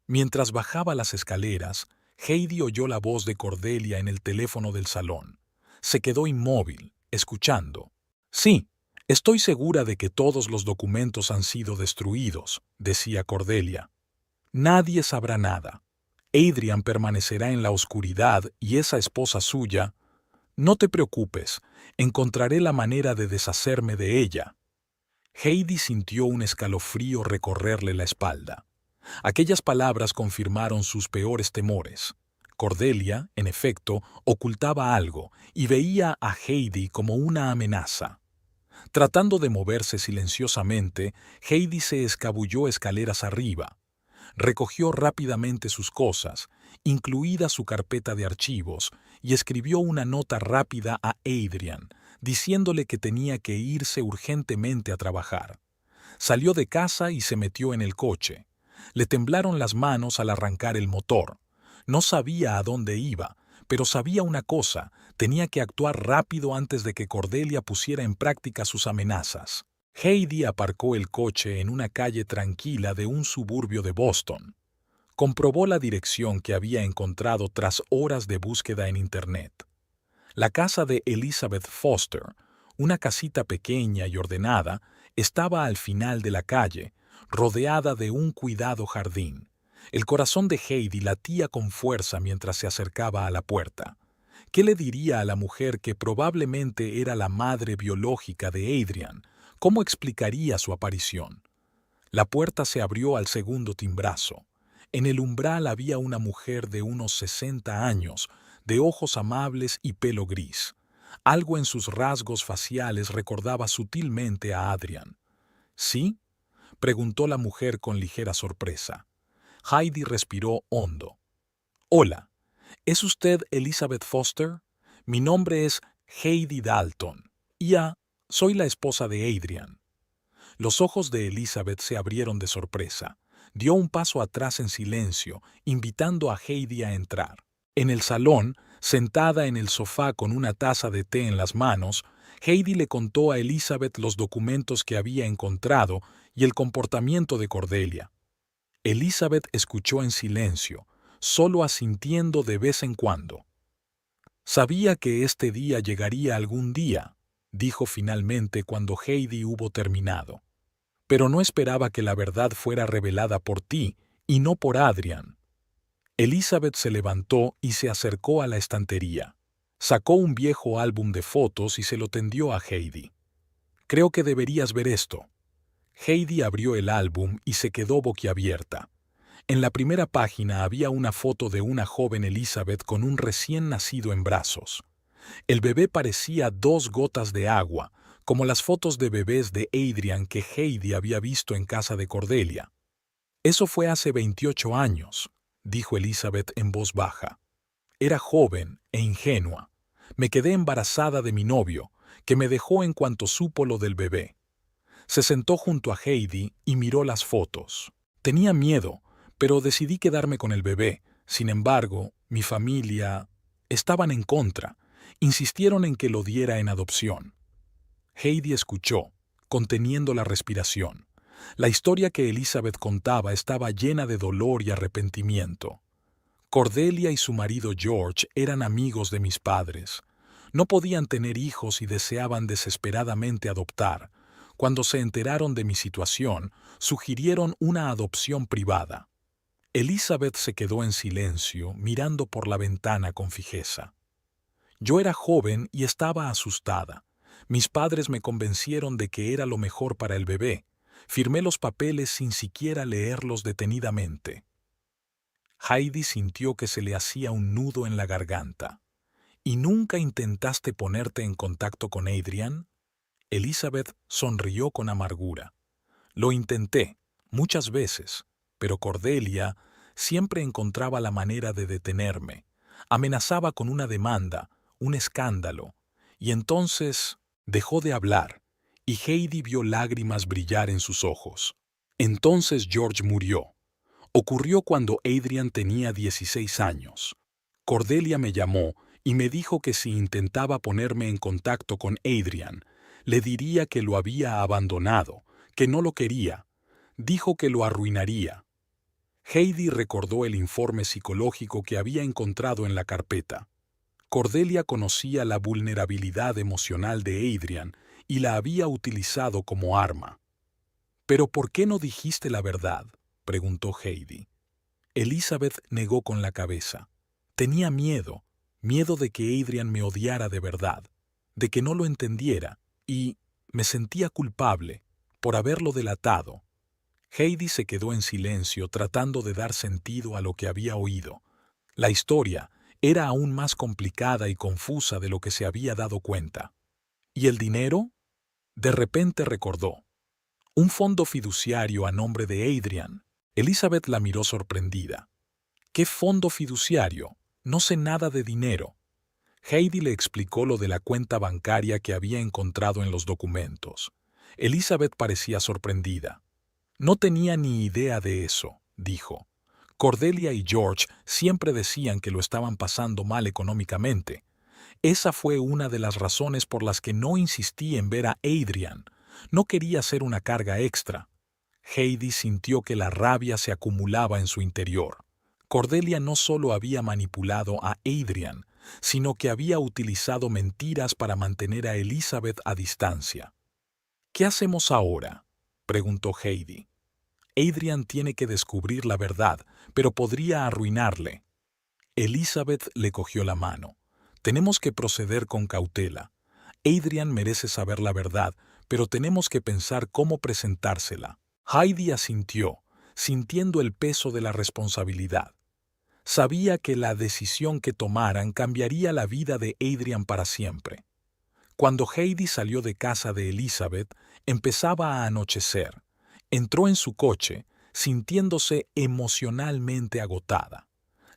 Mientras bajaba las escaleras, Heidi oyó la voz de Cordelia en el teléfono del salón. Se quedó inmóvil, escuchando. Sí, estoy segura de que todos los documentos han sido destruidos, decía Cordelia. Nadie sabrá nada. Adrian permanecerá en la oscuridad y esa esposa suya. No te preocupes, encontraré la manera de deshacerme de ella. Heidi sintió un escalofrío recorrerle la espalda. Aquellas palabras confirmaron sus peores temores. Cordelia, en efecto, ocultaba algo y veía a Heidi como una amenaza. Tratando de moverse silenciosamente, Heidi se escabulló escaleras arriba. Recogió rápidamente sus cosas, incluida su carpeta de archivos, y escribió una nota rápida a Adrian, diciéndole que tenía que irse urgentemente a trabajar. Salió de casa y se metió en el coche. Le temblaron las manos al arrancar el motor. No sabía a dónde iba, pero sabía una cosa: tenía que actuar rápido antes de que Cordelia pusiera en práctica sus amenazas. Heidi aparcó el coche en una calle tranquila de un suburbio de Boston. Comprobó la dirección que había encontrado tras horas de búsqueda en Internet. La casa de Elizabeth Foster, una casita pequeña y ordenada, estaba al final de la calle, rodeada de un cuidado jardín. El corazón de Heidi latía con fuerza mientras se acercaba a la puerta. ¿Qué le diría a la mujer que probablemente era la madre biológica de Adrian? ¿Cómo explicaría su aparición? La puerta se abrió al segundo timbrazo. En el umbral había una mujer de unos 60 años, de ojos amables y pelo gris. Algo en sus rasgos faciales recordaba sutilmente a Adrian. ¿Sí?, preguntó la mujer con ligera sorpresa. Heidi respiró hondo. Hola, ¿es usted Elizabeth Foster? Mi nombre es Heidi Dalton. Soy la esposa de Adrian. Los ojos de Elizabeth se abrieron de sorpresa. Dio un paso atrás en silencio, invitando a Heidi a entrar. En el salón, sentada en el sofá con una taza de té en las manos, Heidi le contó a Elizabeth los documentos que había encontrado y el comportamiento de Cordelia. Elizabeth escuchó en silencio, solo asintiendo de vez en cuando. Sabía que este día llegaría algún día, dijo finalmente cuando Heidi hubo terminado. Pero no esperaba que la verdad fuera revelada por ti y no por Adrian. Elizabeth se levantó y se acercó a la estantería. Sacó un viejo álbum de fotos y se lo tendió a Heidi. Creo que deberías ver esto. Heidi abrió el álbum y se quedó boquiabierta. En la primera página había una foto de una joven Elizabeth con un recién nacido en brazos. El bebé parecía 2 gotas de agua, como las fotos de bebés de Adrian que Heidi había visto en casa de Cordelia. Eso fue hace 28 años, dijo Elizabeth en voz baja. Era joven e ingenua. Me quedé embarazada de mi novio, que me dejó en cuanto supo lo del bebé. Se sentó junto a Heidi y miró las fotos. Tenía miedo, pero decidí quedarme con el bebé. Sin embargo, mi familia estaban en contra. Insistieron en que lo diera en adopción. Heidi escuchó, conteniendo la respiración. La historia que Elizabeth contaba estaba llena de dolor y arrepentimiento. Cordelia y su marido George eran amigos de mis padres. No podían tener hijos y deseaban desesperadamente adoptar. Cuando se enteraron de mi situación, sugirieron una adopción privada. Elizabeth se quedó en silencio, mirando por la ventana con fijeza. Yo era joven y estaba asustada. Mis padres me convencieron de que era lo mejor para el bebé. Firmé los papeles sin siquiera leerlos detenidamente. Heidi sintió que se le hacía un nudo en la garganta. ¿Y nunca intentaste ponerte en contacto con Adrian? Elizabeth sonrió con amargura. Lo intenté, muchas veces, pero Cordelia siempre encontraba la manera de detenerme. Amenazaba con una demanda, un escándalo, y entonces dejó de hablar, y Heidi vio lágrimas brillar en sus ojos. Entonces George murió. Ocurrió cuando Adrian tenía 16 años. Cordelia me llamó y me dijo que si intentaba ponerme en contacto con Adrian, le diría que lo había abandonado, que no lo quería. Dijo que lo arruinaría. Heidi recordó el informe psicológico que había encontrado en la carpeta. Cordelia conocía la vulnerabilidad emocional de Adrian y la había utilizado como arma. «¿Pero por qué no dijiste la verdad?», preguntó Heidi. Elizabeth negó con la cabeza. Tenía miedo de que Adrian me odiara de verdad, de que no lo entendiera, y me sentía culpable por haberlo delatado. Heidi se quedó en silencio tratando de dar sentido a lo que había oído. La historia era aún más complicada y confusa de lo que se había dado cuenta. ¿Y el dinero? De repente recordó. Un fondo fiduciario a nombre de Adrian. Elizabeth la miró sorprendida. ¿Qué fondo fiduciario? No sé nada de dinero. Heidi le explicó lo de la cuenta bancaria que había encontrado en los documentos. Elizabeth parecía sorprendida. No tenía ni idea de eso, dijo. Cordelia y George siempre decían que lo estaban pasando mal económicamente. Esa fue una de las razones por las que no insistí en ver a Adrian. No quería ser una carga extra. Heidi sintió que la rabia se acumulaba en su interior. Cordelia no solo había manipulado a Adrian, sino que había utilizado mentiras para mantener a Elizabeth a distancia. «¿Qué hacemos ahora?», preguntó Heidi. «Adrian tiene que descubrir la verdad, pero podría arruinarle». Elizabeth le cogió la mano. «Tenemos que proceder con cautela. Adrian merece saber la verdad, pero tenemos que pensar cómo presentársela». Heidi asintió, sintiendo el peso de la responsabilidad. Sabía que la decisión que tomaran cambiaría la vida de Adrian para siempre. Cuando Heidi salió de casa de Elizabeth, empezaba a anochecer. Entró en su coche, sintiéndose emocionalmente agotada.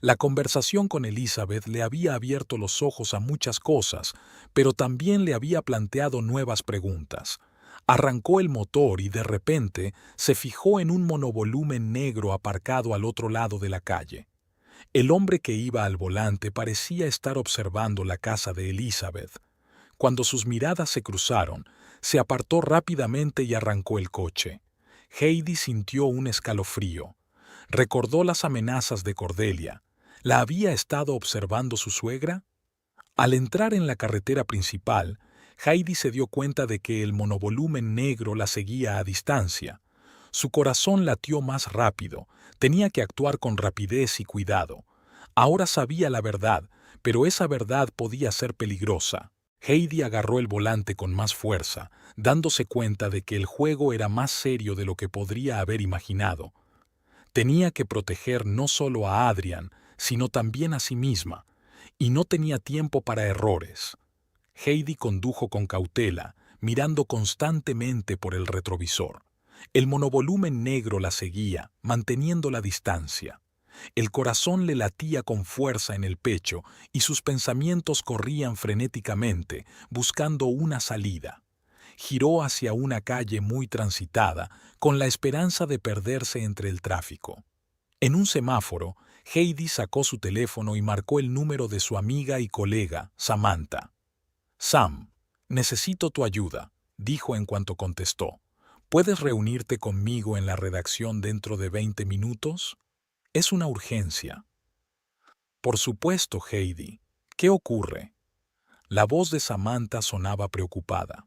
La conversación con Elizabeth le había abierto los ojos a muchas cosas, pero también le había planteado nuevas preguntas. Arrancó el motor y de repente se fijó en un monovolumen negro aparcado al otro lado de la calle. El hombre que iba al volante parecía estar observando la casa de Elizabeth. Cuando sus miradas se cruzaron, se apartó rápidamente y arrancó el coche. Heidi sintió un escalofrío. Recordó las amenazas de Cordelia. ¿La había estado observando su suegra? Al entrar en la carretera principal, Heidi se dio cuenta de que el monovolumen negro la seguía a distancia. Su corazón latió más rápido, tenía que actuar con rapidez y cuidado. Ahora sabía la verdad, pero esa verdad podía ser peligrosa. Heidi agarró el volante con más fuerza, dándose cuenta de que el juego era más serio de lo que podría haber imaginado. Tenía que proteger no solo a Adrian, sino también a sí misma, y no tenía tiempo para errores. Heidi condujo con cautela, mirando constantemente por el retrovisor. El monovolumen negro la seguía, manteniendo la distancia. El corazón le latía con fuerza en el pecho y sus pensamientos corrían frenéticamente, buscando una salida. Giró hacia una calle muy transitada, con la esperanza de perderse entre el tráfico. En un semáforo, Heidi sacó su teléfono y marcó el número de su amiga y colega, Samantha. «Sam, necesito tu ayuda», dijo en cuanto contestó. «¿Puedes reunirte conmigo en la redacción dentro de 20 minutos? Es una urgencia». «Por supuesto, Heidi. ¿Qué ocurre?». La voz de Samantha sonaba preocupada.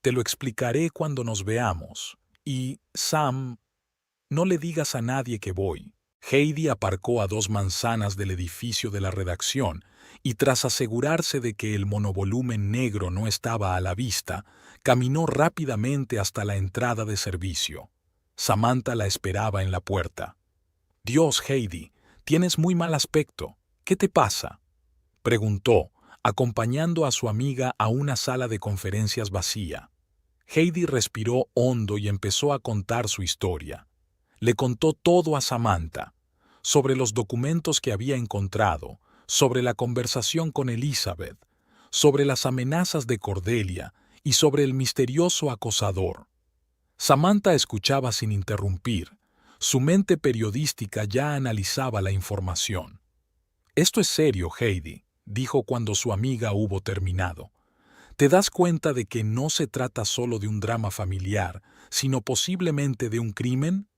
«Te lo explicaré cuando nos veamos. Y, Sam, no le digas a nadie que voy». Heidi aparcó a 2 manzanas del edificio de la redacción y tras asegurarse de que el monovolumen negro no estaba a la vista, caminó rápidamente hasta la entrada de servicio. Samantha la esperaba en la puerta. «Dios, Heidi, tienes muy mal aspecto. ¿Qué te pasa?», preguntó, acompañando a su amiga a una sala de conferencias vacía. Heidi respiró hondo y empezó a contar su historia. Le contó todo a Samantha, sobre los documentos que había encontrado, sobre la conversación con Elizabeth, sobre las amenazas de Cordelia y sobre el misterioso acosador. Samantha escuchaba sin interrumpir. Su mente periodística ya analizaba la información. «Esto es serio, Heidi», dijo cuando su amiga hubo terminado. «¿Te das cuenta de que no se trata solo de un drama familiar, sino posiblemente de un crimen?».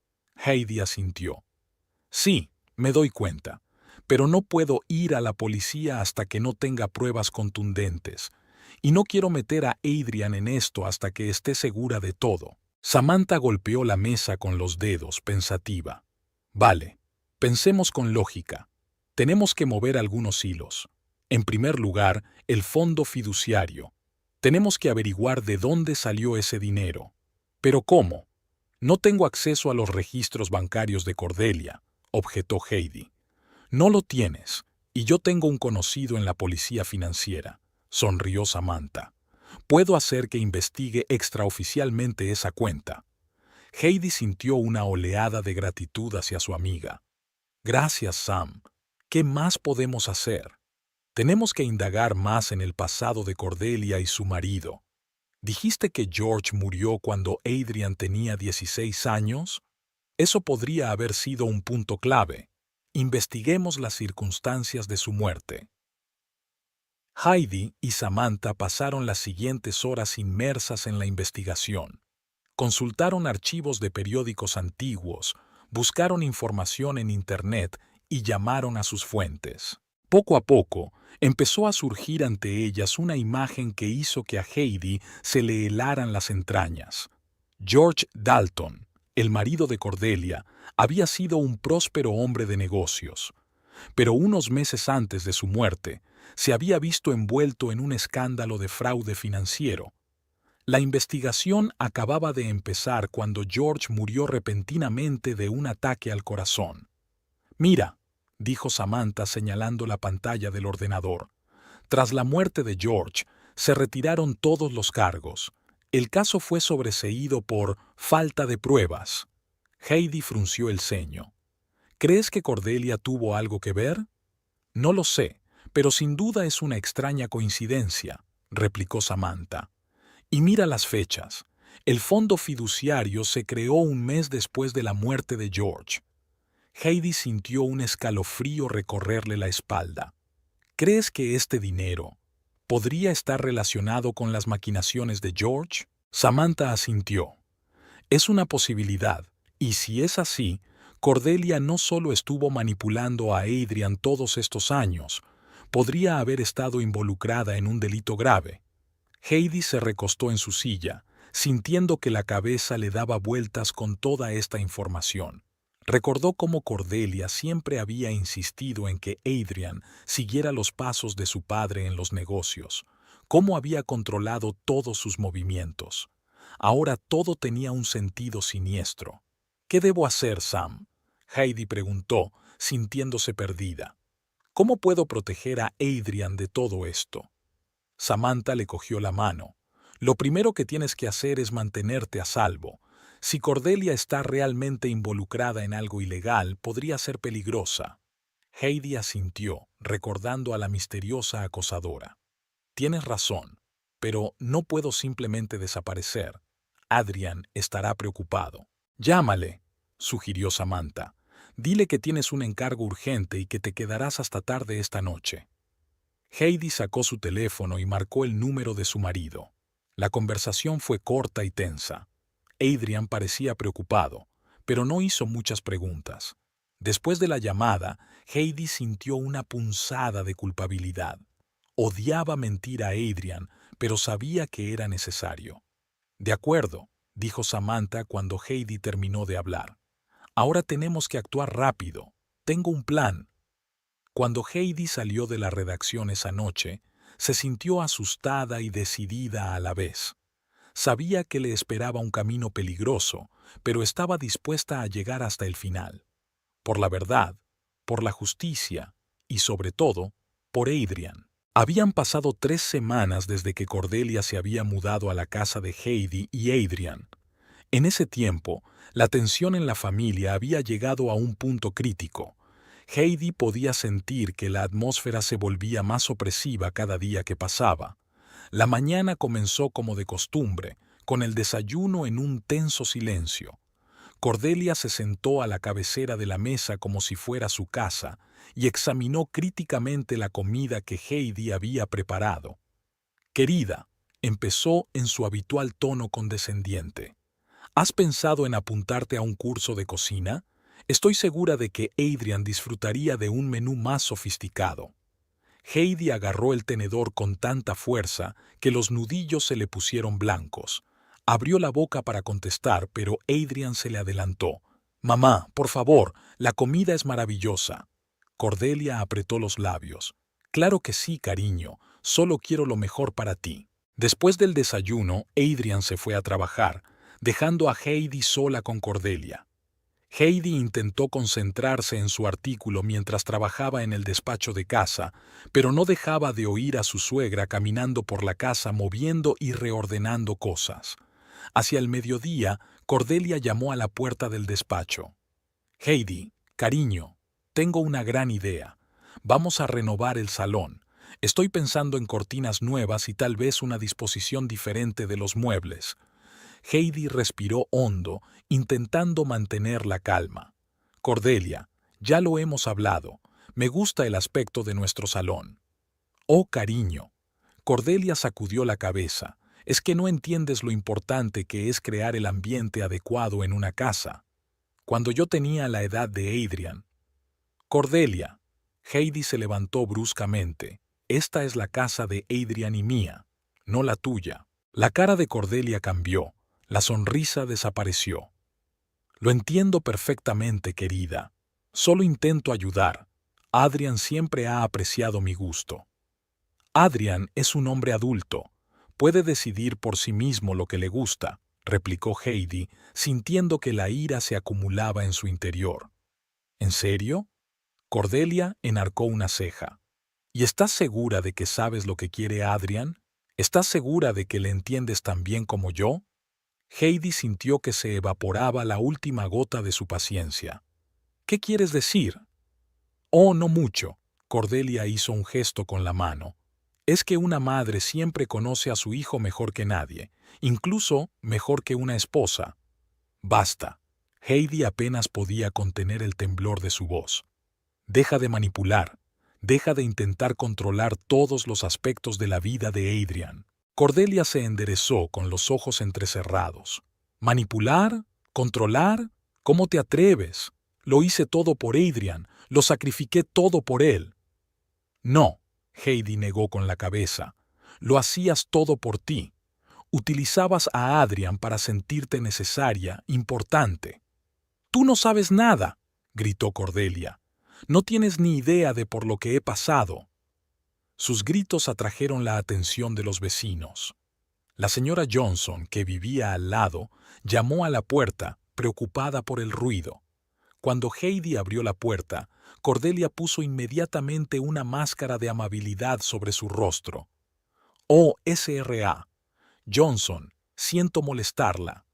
Heidi asintió. Sí, me doy cuenta, pero no puedo ir a la policía hasta que no tenga pruebas contundentes. Y no quiero meter a Adrian en esto hasta que esté segura de todo. Samantha golpeó la mesa con los dedos, pensativa. Vale, pensemos con lógica. Tenemos que mover algunos hilos. En primer lugar, el fondo fiduciario. Tenemos que averiguar de dónde salió ese dinero. ¿Pero cómo? No tengo acceso a los registros bancarios de Cordelia, objetó Heidi. No lo tienes, y yo tengo un conocido en la policía financiera, sonrió Samantha. Puedo hacer que investigue extraoficialmente esa cuenta. Heidi sintió una oleada de gratitud hacia su amiga. Gracias, Sam. ¿Qué más podemos hacer? Tenemos que indagar más en el pasado de Cordelia y su marido. ¿Dijiste que George murió cuando Adrian tenía 16 años? Eso podría haber sido un punto clave. Investiguemos las circunstancias de su muerte. Heidi y Samantha pasaron las siguientes horas inmersas en la investigación. Consultaron archivos de periódicos antiguos, buscaron información en Internet y llamaron a sus fuentes. Poco a poco, empezó a surgir ante ellas una imagen que hizo que a Heidi se le helaran las entrañas. George Dalton, el marido de Cordelia, había sido un próspero hombre de negocios, pero unos meses antes de su muerte, se había visto envuelto en un escándalo de fraude financiero. La investigación acababa de empezar cuando George murió repentinamente de un ataque al corazón. «Mira», dijo Samantha señalando la pantalla del ordenador. Tras la muerte de George, se retiraron todos los cargos. El caso fue sobreseído por falta de pruebas. Heidi frunció el ceño. ¿Crees que Cordelia tuvo algo que ver? No lo sé, pero sin duda es una extraña coincidencia, replicó Samantha. Y mira las fechas. El fondo fiduciario se creó un mes después de la muerte de George. Heidi sintió un escalofrío recorrerle la espalda. ¿Crees que este dinero podría estar relacionado con las maquinaciones de George? Samantha asintió. Es una posibilidad, y si es así, Cordelia no solo estuvo manipulando a Adrian todos estos años, podría haber estado involucrada en un delito grave. Heidi se recostó en su silla, sintiendo que la cabeza le daba vueltas con toda esta información. Recordó cómo Cordelia siempre había insistido en que Adrian siguiera los pasos de su padre en los negocios, cómo había controlado todos sus movimientos. Ahora todo tenía un sentido siniestro. ¿Qué debo hacer, Sam?, Heidi preguntó, sintiéndose perdida. ¿Cómo puedo proteger a Adrian de todo esto? Samantha le cogió la mano. Lo primero que tienes que hacer es mantenerte a salvo. Si Cordelia está realmente involucrada en algo ilegal, podría ser peligrosa. Heidi asintió, recordando a la misteriosa acosadora. Tienes razón, pero no puedo simplemente desaparecer. Adrian estará preocupado. Llámale, sugirió Samantha. Dile que tienes un encargo urgente y que te quedarás hasta tarde esta noche. Heidi sacó su teléfono y marcó el número de su marido. La conversación fue corta y tensa. Adrian parecía preocupado, pero no hizo muchas preguntas. Después de la llamada, Heidi sintió una punzada de culpabilidad. Odiaba mentir a Adrian, pero sabía que era necesario. De acuerdo, dijo Samantha cuando Heidi terminó de hablar. Ahora tenemos que actuar rápido. Tengo un plan. Cuando Heidi salió de la redacción esa noche, se sintió asustada y decidida a la vez. Sabía que le esperaba un camino peligroso, pero estaba dispuesta a llegar hasta el final. Por la verdad, por la justicia y, sobre todo, por Adrian. Habían pasado 3 semanas desde que Cordelia se había mudado a la casa de Heidi y Adrian. En ese tiempo, la tensión en la familia había llegado a un punto crítico. Heidi podía sentir que la atmósfera se volvía más opresiva cada día que pasaba. La mañana comenzó como de costumbre, con el desayuno en un tenso silencio. Cordelia se sentó a la cabecera de la mesa como si fuera su casa y examinó críticamente la comida que Heidi había preparado. «Querida», empezó en su habitual tono condescendiente, ¿has pensado en apuntarte a un curso de cocina? Estoy segura de que Adrian disfrutaría de un menú más sofisticado. Heidi agarró el tenedor con tanta fuerza que los nudillos se le pusieron blancos. Abrió la boca para contestar, pero Adrian se le adelantó. «Mamá, por favor, la comida es maravillosa». Cordelia apretó los labios. «Claro que sí, cariño, solo quiero lo mejor para ti». Después del desayuno, Adrian se fue a trabajar, dejando a Heidi sola con Cordelia. Heidi intentó concentrarse en su artículo mientras trabajaba en el despacho de casa, pero no dejaba de oír a su suegra caminando por la casa moviendo y reordenando cosas. Hacia el mediodía, Cordelia llamó a la puerta del despacho. «Heidi, cariño, tengo una gran idea. Vamos a renovar el salón. Estoy pensando en cortinas nuevas y tal vez una disposición diferente de los muebles». Heidi respiró hondo, intentando mantener la calma. «Cordelia, ya lo hemos hablado. Me gusta el aspecto de nuestro salón». «Oh, cariño». Cordelia sacudió la cabeza. «Es que no entiendes lo importante que es crear el ambiente adecuado en una casa. Cuando yo tenía la edad de Adrian». «Cordelia». Heidi se levantó bruscamente. «Esta es la casa de Adrian y mía, no la tuya». La cara de Cordelia cambió. La sonrisa desapareció. «Lo entiendo perfectamente, querida. Solo intento ayudar. Adrian siempre ha apreciado mi gusto». «Adrian es un hombre adulto. Puede decidir por sí mismo lo que le gusta», replicó Heidi, sintiendo que la ira se acumulaba en su interior. «¿En serio?» Cordelia enarcó una ceja. «¿Y estás segura de que sabes lo que quiere Adrian? ¿Estás segura de que le entiendes tan bien como yo?» Heidi sintió que se evaporaba la última gota de su paciencia. «¿Qué quieres decir?» «Oh, no mucho», Cordelia hizo un gesto con la mano. «Es que una madre siempre conoce a su hijo mejor que nadie, incluso mejor que una esposa». «Basta». Heidi apenas podía contener el temblor de su voz. «Deja de manipular. Deja de intentar controlar todos los aspectos de la vida de Adrian». Cordelia se enderezó con los ojos entrecerrados. «¿Manipular? ¿Controlar? ¿Cómo te atreves? Lo hice todo por Adrian, lo sacrifiqué todo por él». «No», Heidi negó con la cabeza. «Lo hacías todo por ti. Utilizabas a Adrian para sentirte necesaria, importante». «Tú no sabes nada», gritó Cordelia. «No tienes ni idea de por lo que he pasado». Sus gritos atrajeron la atención de los vecinos. La señora Johnson, que vivía al lado, llamó a la puerta, preocupada por el ruido. Cuando Heidi abrió la puerta, Cordelia puso inmediatamente una máscara de amabilidad sobre su rostro. «Oh, S.R.A. Johnson, siento molestarla.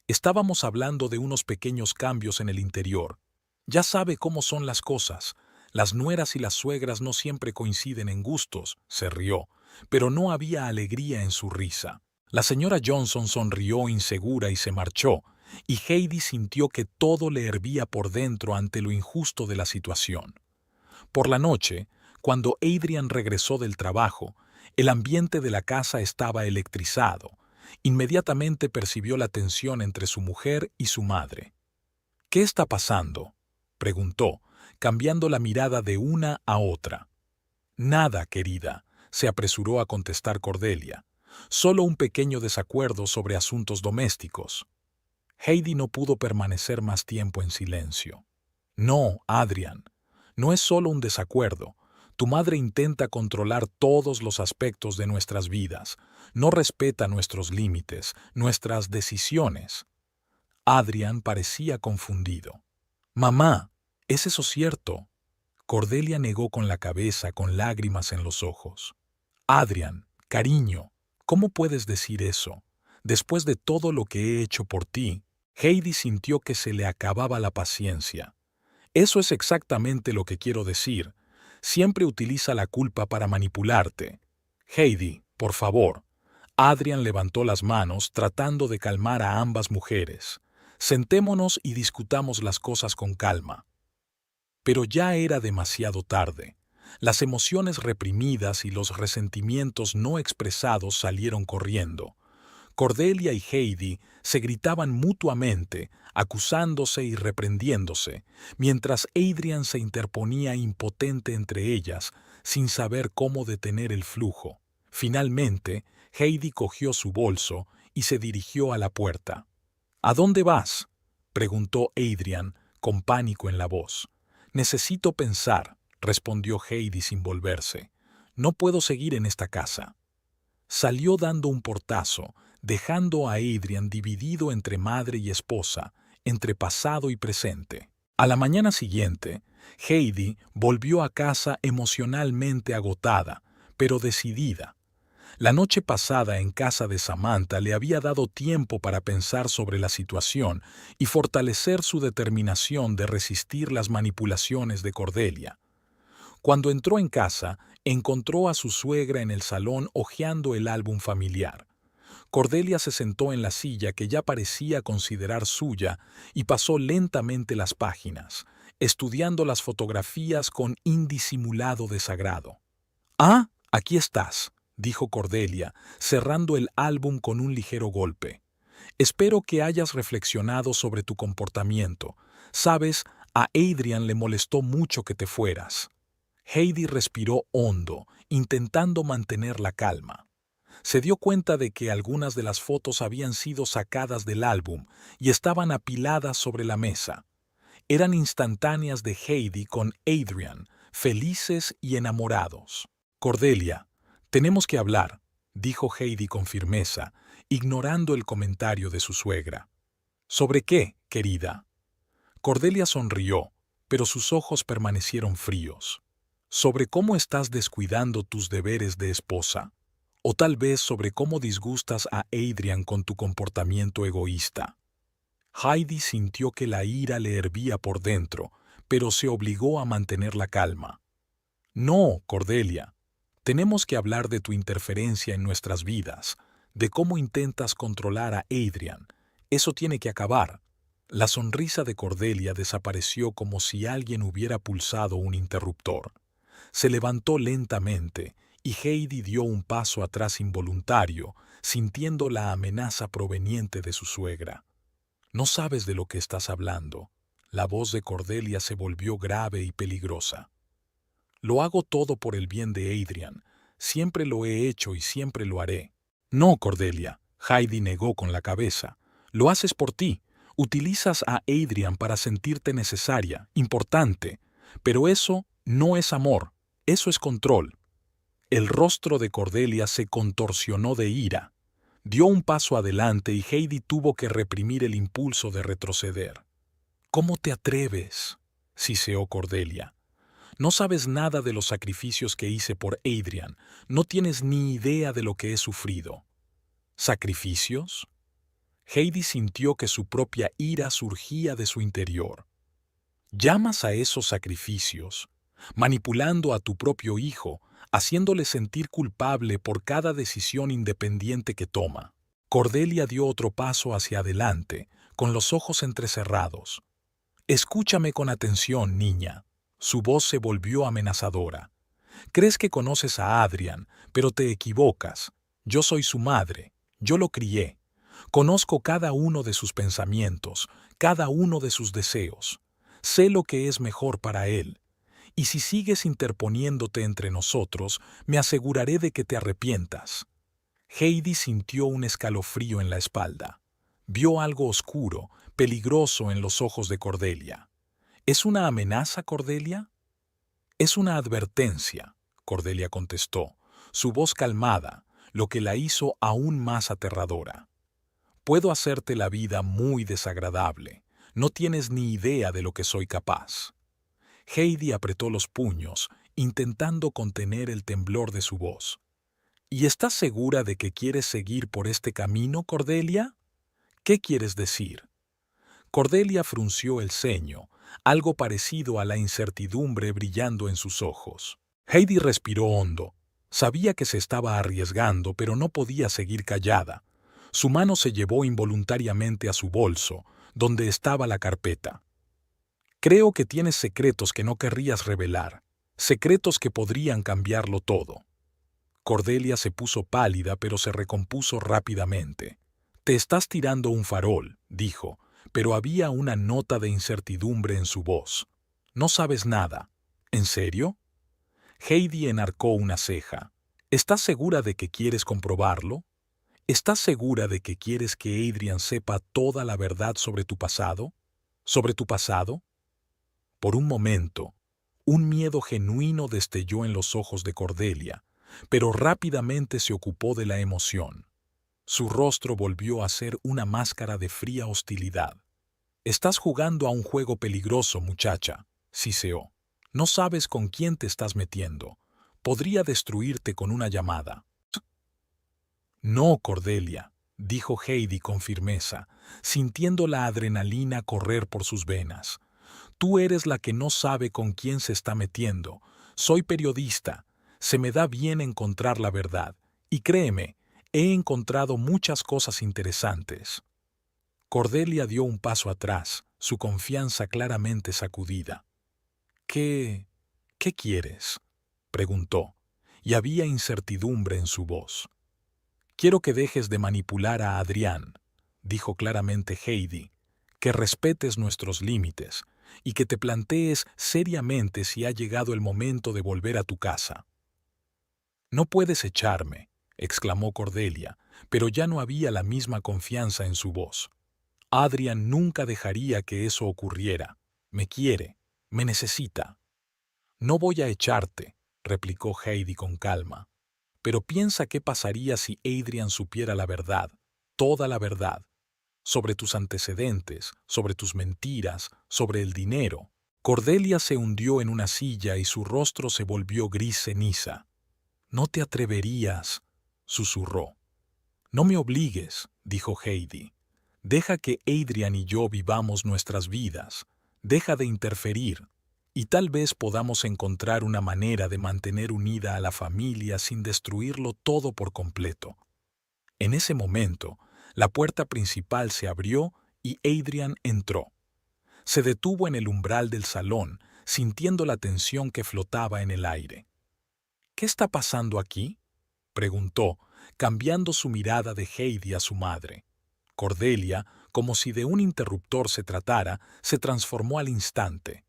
Estábamos hablando de unos pequeños cambios en el interior. Ya sabe cómo son las cosas. Las nueras y las suegras no siempre coinciden en gustos», se rió, pero no había alegría en su risa. La señora Johnson sonrió insegura y se marchó, y Heidi sintió que todo le hervía por dentro ante lo injusto de la situación. Por la noche, cuando Adrian regresó del trabajo, el ambiente de la casa estaba electrizado. Inmediatamente percibió la tensión entre su mujer y su madre. «¿Qué está pasando?», preguntó, cambiando la mirada de una a otra. «Nada, querida», se apresuró a contestar Cordelia. «Solo un pequeño desacuerdo sobre asuntos domésticos». Heidi no pudo permanecer más tiempo en silencio. «No, Adrian, no es solo un desacuerdo. Tu madre intenta controlar todos los aspectos de nuestras vidas. No respeta nuestros límites, nuestras decisiones». Adrian parecía confundido. «Mamá, ¿es eso cierto?». Cordelia negó con la cabeza, con lágrimas en los ojos. «Adrian, cariño, ¿cómo puedes decir eso? Después de todo lo que he hecho por ti». Heidi sintió que se le acababa la paciencia. «Eso es exactamente lo que quiero decir. Siempre utiliza la culpa para manipularte». «Heidi, por favor». Adrian levantó las manos tratando de calmar a ambas mujeres. «Sentémonos y discutamos las cosas con calma». Pero ya era demasiado tarde. Las emociones reprimidas y los resentimientos no expresados salieron corriendo. Cordelia y Heidi se gritaban mutuamente, acusándose y reprendiéndose, mientras Adrian se interponía impotente entre ellas, sin saber cómo detener el flujo. Finalmente, Heidi cogió su bolso y se dirigió a la puerta. ¿A dónde vas?, preguntó Adrian, con pánico en la voz. Necesito pensar, respondió Heidi sin volverse. No puedo seguir en esta casa. Salió dando un portazo, dejando a Adrian dividido entre madre y esposa, entre pasado y presente. A la mañana siguiente, Heidi volvió a casa emocionalmente agotada, pero decidida. La noche pasada en casa de Samantha le había dado tiempo para pensar sobre la situación y fortalecer su determinación de resistir las manipulaciones de Cordelia. Cuando entró en casa, encontró a su suegra en el salón hojeando el álbum familiar. Cordelia se sentó en la silla que ya parecía considerar suya y pasó lentamente las páginas, estudiando las fotografías con indisimulado desagrado. «Ah, aquí estás», dijo Cordelia, cerrando el álbum con un ligero golpe. «Espero que hayas reflexionado sobre tu comportamiento. Sabes, a Adrian le molestó mucho que te fueras». Heidi respiró hondo, intentando mantener la calma. Se dio cuenta de que algunas de las fotos habían sido sacadas del álbum y estaban apiladas sobre la mesa. Eran instantáneas de Heidi con Adrian, felices y enamorados. «Cordelia, tenemos que hablar», dijo Heidi con firmeza, ignorando el comentario de su suegra. «¿Sobre qué, querida?». Cordelia sonrió, pero sus ojos permanecieron fríos. «Sobre cómo estás descuidando tus deberes de esposa. O tal vez sobre cómo disgustas a Adrian con tu comportamiento egoísta». Heidi sintió que la ira le hervía por dentro, pero se obligó a mantener la calma. «No, Cordelia. Tenemos que hablar de tu interferencia en nuestras vidas, de cómo intentas controlar a Adrian. Eso tiene que acabar». La sonrisa de Cordelia desapareció como si alguien hubiera pulsado un interruptor. Se levantó lentamente y Heidi dio un paso atrás involuntario, sintiendo la amenaza proveniente de su suegra. «No sabes de lo que estás hablando». La voz de Cordelia se volvió grave y peligrosa. «Lo hago todo por el bien de Adrian. Siempre lo he hecho y siempre lo haré». «No, Cordelia», Heidi negó con la cabeza. «Lo haces por ti. Utilizas a Adrian para sentirte necesaria, importante. Pero eso no es amor, eso es control». El rostro de Cordelia se contorsionó de ira. Dio un paso adelante y Heidi tuvo que reprimir el impulso de retroceder. «¿Cómo te atreves?», siseó Cordelia. «No sabes nada de los sacrificios que hice por Adrian. No tienes ni idea de lo que he sufrido». «¿Sacrificios?». Heidi sintió que su propia ira surgía de su interior. «¿Llamas a esos sacrificios? Manipulando a tu propio hijo, haciéndole sentir culpable por cada decisión independiente que toma». Cordelia dio otro paso hacia adelante, con los ojos entrecerrados. «Escúchame con atención, niña». Su voz se volvió amenazadora. «Crees que conoces a Adrian, pero te equivocas. Yo soy su madre. Yo lo crié. Conozco cada uno de sus pensamientos, cada uno de sus deseos. Sé lo que es mejor para él. Y si sigues interponiéndote entre nosotros, me aseguraré de que te arrepientas». Heidi sintió un escalofrío en la espalda. Vio algo oscuro, peligroso en los ojos de Cordelia. «¿Es una amenaza, Cordelia?». «Es una advertencia», Cordelia contestó, su voz calmada, lo que la hizo aún más aterradora. «Puedo hacerte la vida muy desagradable. No tienes ni idea de lo que soy capaz». Heidi apretó los puños, intentando contener el temblor de su voz. «¿Y estás segura de que quieres seguir por este camino, Cordelia? ¿Qué quieres decir?». Cordelia frunció el ceño, algo parecido a la incertidumbre brillando en sus ojos. Heidi respiró hondo. Sabía que se estaba arriesgando, pero no podía seguir callada. Su mano se llevó involuntariamente a su bolso, donde estaba la carpeta. «Creo que tienes secretos que no querrías revelar, secretos que podrían cambiarlo todo». Cordelia se puso pálida, pero se recompuso rápidamente. Te estás tirando un farol, dijo, pero había una nota de incertidumbre en su voz. No sabes nada. ¿En serio? Heidi enarcó una ceja. ¿Estás segura de que quieres comprobarlo? ¿Estás segura de que quieres que Adrian sepa toda la verdad sobre tu pasado? ¿Sobre tu pasado? Por un momento, un miedo genuino destelló en los ojos de Cordelia, pero rápidamente se ocupó de la emoción. Su rostro volvió a ser una máscara de fría hostilidad. Estás jugando a un juego peligroso, muchacha, siseó. No sabes con quién te estás metiendo. Podría destruirte con una llamada. No, Cordelia, dijo Heidi con firmeza, sintiendo la adrenalina correr por sus venas. Tú eres la que no sabe con quién se está metiendo. Soy periodista. Se me da bien encontrar la verdad. Y créeme, he encontrado muchas cosas interesantes. Cordelia dio un paso atrás, su confianza claramente sacudida. ¿Qué quieres?, preguntó, y había incertidumbre en su voz. Quiero que dejes de manipular a Adrián, dijo claramente Heidi, que respetes nuestros límites y que te plantees seriamente si ha llegado el momento de volver a tu casa. No puedes echarme, exclamó Cordelia, pero ya no había la misma confianza en su voz. Adrián nunca dejaría que eso ocurriera. Me quiere, me necesita. No voy a echarte, replicó Heidi con calma. Pero piensa qué pasaría si Adrián supiera la verdad, toda la verdad, sobre tus antecedentes, sobre tus mentiras, sobre el dinero. Cordelia se hundió en una silla y su rostro se volvió gris ceniza. No te atreverías, susurró. No me obligues, dijo Heidi. Deja que Adrián y yo vivamos nuestras vidas. Deja de interferir. Y tal vez podamos encontrar una manera de mantener unida a la familia sin destruirlo todo por completo. En ese momento, la puerta principal se abrió y Adrián entró. Se detuvo en el umbral del salón, sintiendo la tensión que flotaba en el aire. ¿Qué está pasando aquí?, preguntó, cambiando su mirada de Heidi a su madre. Cordelia, como si de un interruptor se tratara, se transformó al instante.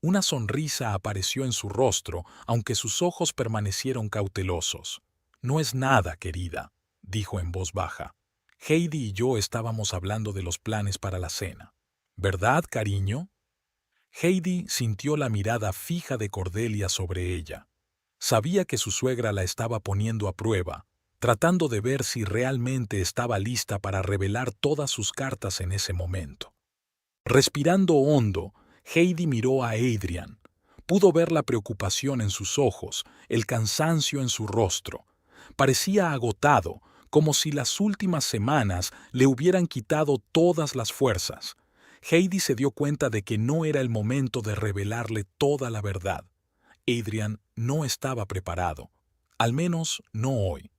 Una sonrisa apareció en su rostro, aunque sus ojos permanecieron cautelosos. No es nada, querida, dijo en voz baja. Heidi y yo estábamos hablando de los planes para la cena. ¿Verdad, cariño? Heidi sintió la mirada fija de Cordelia sobre ella. Sabía que su suegra la estaba poniendo a prueba, tratando de ver si realmente estaba lista para revelar todas sus cartas en ese momento. Respirando hondo, Heidi miró a Adrián. Pudo ver la preocupación en sus ojos, el cansancio en su rostro. Parecía agotado, como si las últimas semanas le hubieran quitado todas las fuerzas. Heidi se dio cuenta de que no era el momento de revelarle toda la verdad. Adrián no estaba preparado, al menos no hoy.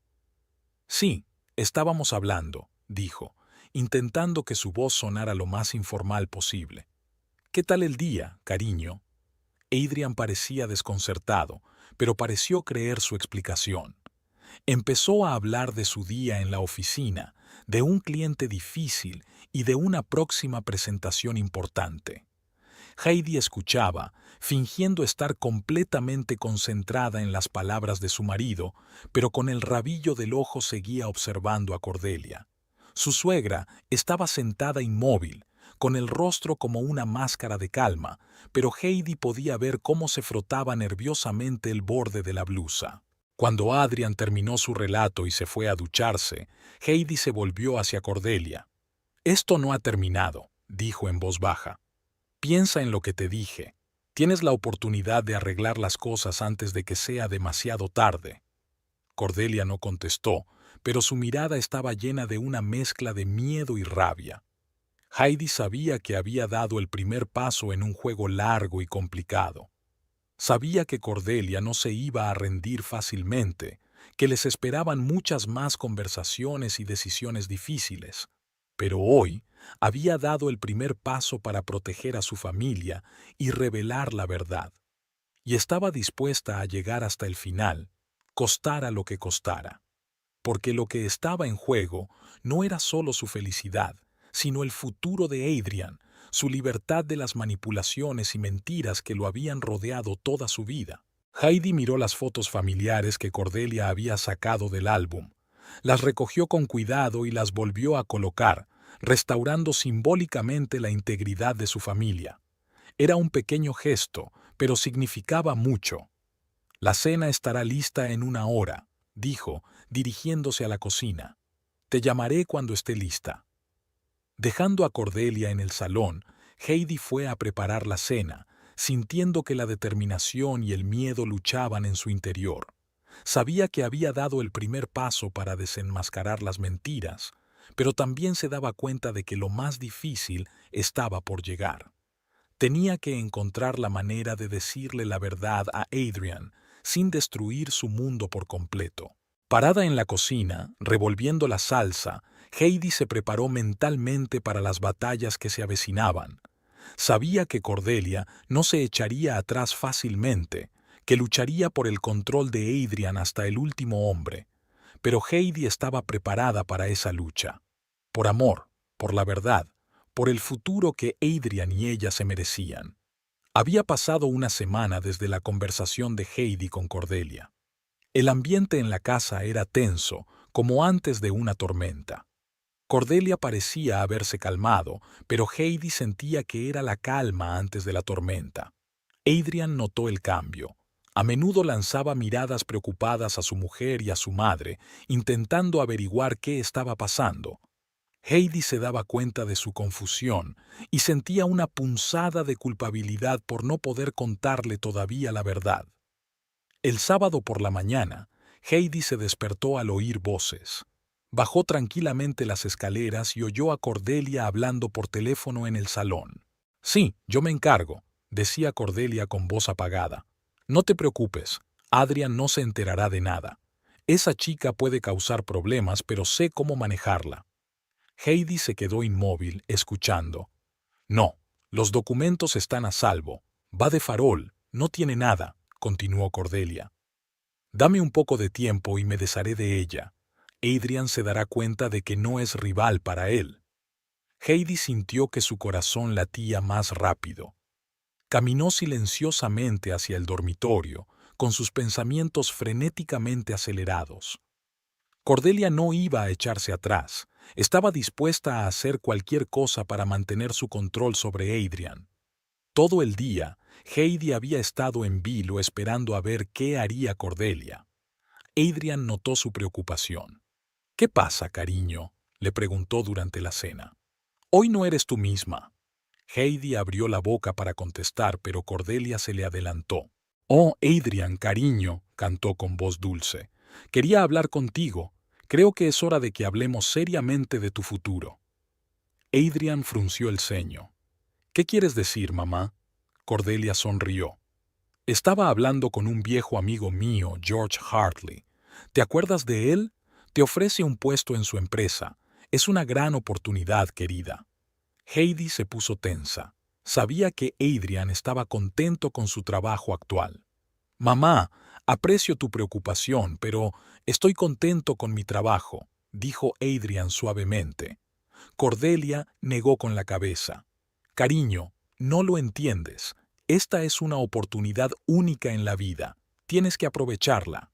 Sí, estábamos hablando, dijo, intentando que su voz sonara lo más informal posible. ¿Qué tal el día, cariño? Adrián parecía desconcertado, pero pareció creer su explicación. Empezó a hablar de su día en la oficina, de un cliente difícil y de una próxima presentación importante. Heidi escuchaba, fingiendo estar completamente concentrada en las palabras de su marido, pero con el rabillo del ojo seguía observando a Cordelia. Su suegra estaba sentada inmóvil, con el rostro como una máscara de calma, pero Heidi podía ver cómo se frotaba nerviosamente el borde de la blusa. Cuando Adrián terminó su relato y se fue a ducharse, Heidi se volvió hacia Cordelia. «Esto no ha terminado», dijo en voz baja. «Piensa en lo que te dije. Tienes la oportunidad de arreglar las cosas antes de que sea demasiado tarde». Cordelia no contestó, pero su mirada estaba llena de una mezcla de miedo y rabia. Heidi sabía que había dado el primer paso en un juego largo y complicado. Sabía que Cordelia no se iba a rendir fácilmente, que les esperaban muchas más conversaciones y decisiones difíciles. Pero hoy había dado el primer paso para proteger a su familia y revelar la verdad. Y estaba dispuesta a llegar hasta el final, costara lo que costara. porque lo que estaba en juego no era solo su felicidad, sino el futuro de Adrian, su libertad de las manipulaciones y mentiras que lo habían rodeado toda su vida. Heidi miró las fotos familiares que Cordelia había sacado del álbum. Las recogió con cuidado y las volvió a colocar, restaurando simbólicamente la integridad de su familia. Era un pequeño gesto, pero significaba mucho. «La cena estará lista en 1 hora», dijo, dirigiéndose a la cocina. «Te llamaré cuando esté lista». Dejando a Cordelia en el salón, Heidi fue a preparar la cena, sintiendo que la determinación y el miedo luchaban en su interior. Sabía que había dado el primer paso para desenmascarar las mentiras, pero también se daba cuenta de que lo más difícil estaba por llegar. Tenía que encontrar la manera de decirle la verdad a Adrian sin destruir su mundo por completo. Parada en la cocina, revolviendo la salsa, Heidi se preparó mentalmente para las batallas que se avecinaban. Sabía que Cordelia no se echaría atrás fácilmente, que lucharía por el control de Adrian hasta el último hombre. Pero Heidi estaba preparada para esa lucha. Por amor, por la verdad, por el futuro que Adrian y ella se merecían. Había pasado una semana desde la conversación de Heidi con Cordelia. El ambiente en la casa era tenso, como antes de una tormenta. Cordelia parecía haberse calmado, pero Heidi sentía que era la calma antes de la tormenta. Adrian notó el cambio. A menudo lanzaba miradas preocupadas a su mujer y a su madre, intentando averiguar qué estaba pasando. Heidi se daba cuenta de su confusión y sentía una punzada de culpabilidad por no poder contarle todavía la verdad. El sábado por la mañana, Heidi se despertó al oír voces. Bajó tranquilamente las escaleras y oyó a Cordelia hablando por teléfono en el salón. «Sí, yo me encargo», decía Cordelia con voz apagada. «No te preocupes, Adrian no se enterará de nada. Esa chica puede causar problemas, pero sé cómo manejarla». Heidi se quedó inmóvil, escuchando. «No, los documentos están a salvo. Va de farol, no tiene nada», continuó Cordelia. «Dame un poco de tiempo y me desharé de ella. Adrian se dará cuenta de que no es rival para él». Heidi sintió que su corazón latía más rápido. Caminó silenciosamente hacia el dormitorio, con sus pensamientos frenéticamente acelerados. Cordelia no iba a echarse atrás. Estaba dispuesta a hacer cualquier cosa para mantener su control sobre Adrian. Todo el día, Heidi había estado en vilo esperando a ver qué haría Cordelia. Adrian notó su preocupación. «¿Qué pasa, cariño?», le preguntó durante la cena. «Hoy no eres tú misma». Heidi abrió la boca para contestar, pero Cordelia se le adelantó. «Oh, Adrian, cariño», cantó con voz dulce. «Quería hablar contigo. Creo que es hora de que hablemos seriamente de tu futuro». Adrian frunció el ceño. «¿Qué quieres decir, mamá?». Cordelia sonrió. «Estaba hablando con un viejo amigo mío, George Hartley. ¿Te acuerdas de él? Te ofrece un puesto en su empresa. Es una gran oportunidad, querida». Heidi se puso tensa. Sabía que Adrian estaba contento con su trabajo actual. «Mamá, aprecio tu preocupación, pero estoy contento con mi trabajo», dijo Adrian suavemente. Cordelia negó con la cabeza. «Cariño, no lo entiendes. Esta es una oportunidad única en la vida. Tienes que aprovecharla».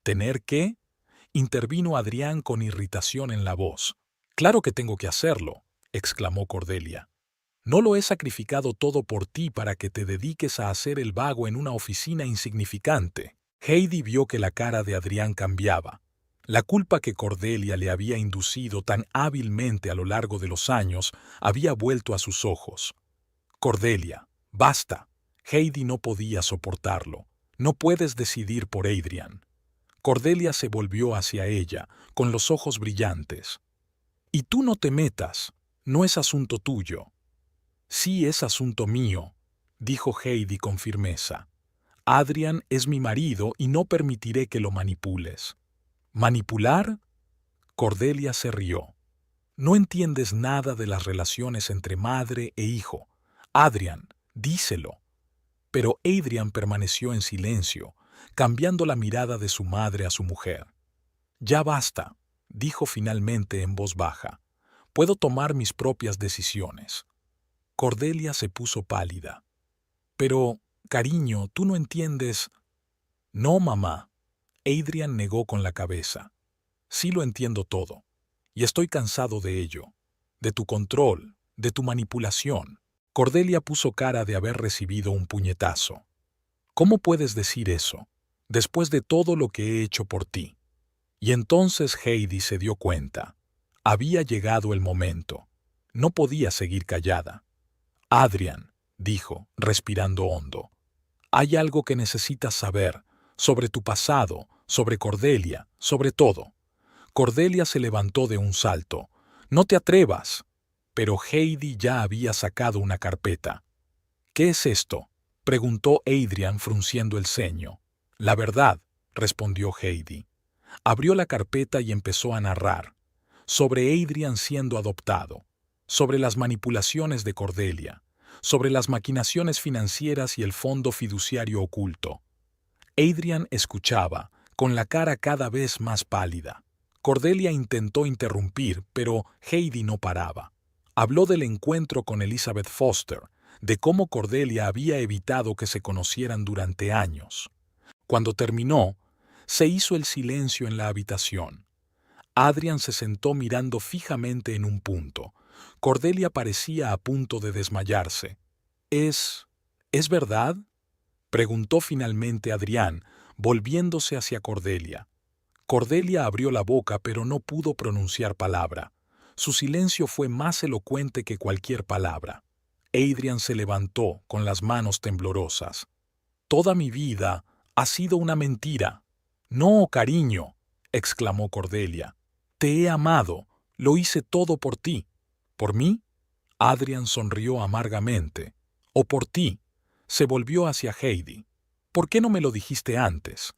«¿Tener qué?», intervino Adrián con irritación en la voz. «Claro que tengo que hacerlo», exclamó Cordelia. «No lo he sacrificado todo por ti para que te dediques a hacer el vago en una oficina insignificante». Heidi vio que la cara de Adrián cambiaba. La culpa que Cordelia le había inducido tan hábilmente a lo largo de los años había vuelto a sus ojos. «Cordelia, basta». Heidi no podía soportarlo. «No puedes decidir por Adrian». Cordelia se volvió hacia ella, con los ojos brillantes. «Y tú no te metas. No es asunto tuyo». «Sí es asunto mío», dijo Heidi con firmeza. «Adrian es mi marido y no permitiré que lo manipules». «¿Manipular?». Cordelia se rió. «No entiendes nada de las relaciones entre madre e hijo. Adrian, díselo». Pero Adrian permaneció en silencio, cambiando la mirada de su madre a su mujer. Ya basta, dijo finalmente en voz baja. Puedo tomar mis propias decisiones. Cordelia se puso pálida. Pero, cariño, tú no entiendes. No, mamá. Adrian negó con la cabeza. Sí lo entiendo todo. Y estoy cansado de ello. De tu control, de tu manipulación. Cordelia puso cara de haber recibido un puñetazo. ¿Cómo puedes decir eso, después de todo lo que he hecho por ti? Y entonces Heidi se dio cuenta. Había llegado el momento. No podía seguir callada. Adrian, dijo, respirando hondo. Hay algo que necesitas saber, sobre tu pasado, sobre Cordelia, sobre todo. Cordelia se levantó de un salto. No te atrevas. Pero Heidi ya había sacado una carpeta. ¿Qué es esto?, preguntó Adrian frunciendo el ceño. La verdad, respondió Heidi. Abrió la carpeta y empezó a narrar. Sobre Adrian siendo adoptado, sobre las manipulaciones de Cordelia, sobre las maquinaciones financieras y el fondo fiduciario oculto. Adrian escuchaba, con la cara cada vez más pálida. Cordelia intentó interrumpir, pero Heidi no paraba. Habló del encuentro con Elizabeth Foster, de cómo Cordelia había evitado que se conocieran durante años. Cuando terminó, se hizo el silencio en la habitación. Adrian se sentó mirando fijamente en un punto. Cordelia parecía a punto de desmayarse. ¿Es verdad?, preguntó finalmente Adrián, volviéndose hacia Cordelia. Cordelia abrió la boca pero no pudo pronunciar palabra. Su silencio fue más elocuente que cualquier palabra. Adrian se levantó con las manos temblorosas. Toda mi vida ha sido una mentira. No, cariño, exclamó Cordelia. Te he amado, lo hice todo por ti. ¿Por mí? Adrian sonrió amargamente. ¿O por ti? Se volvió hacia Heidi. ¿Por qué no me lo dijiste antes?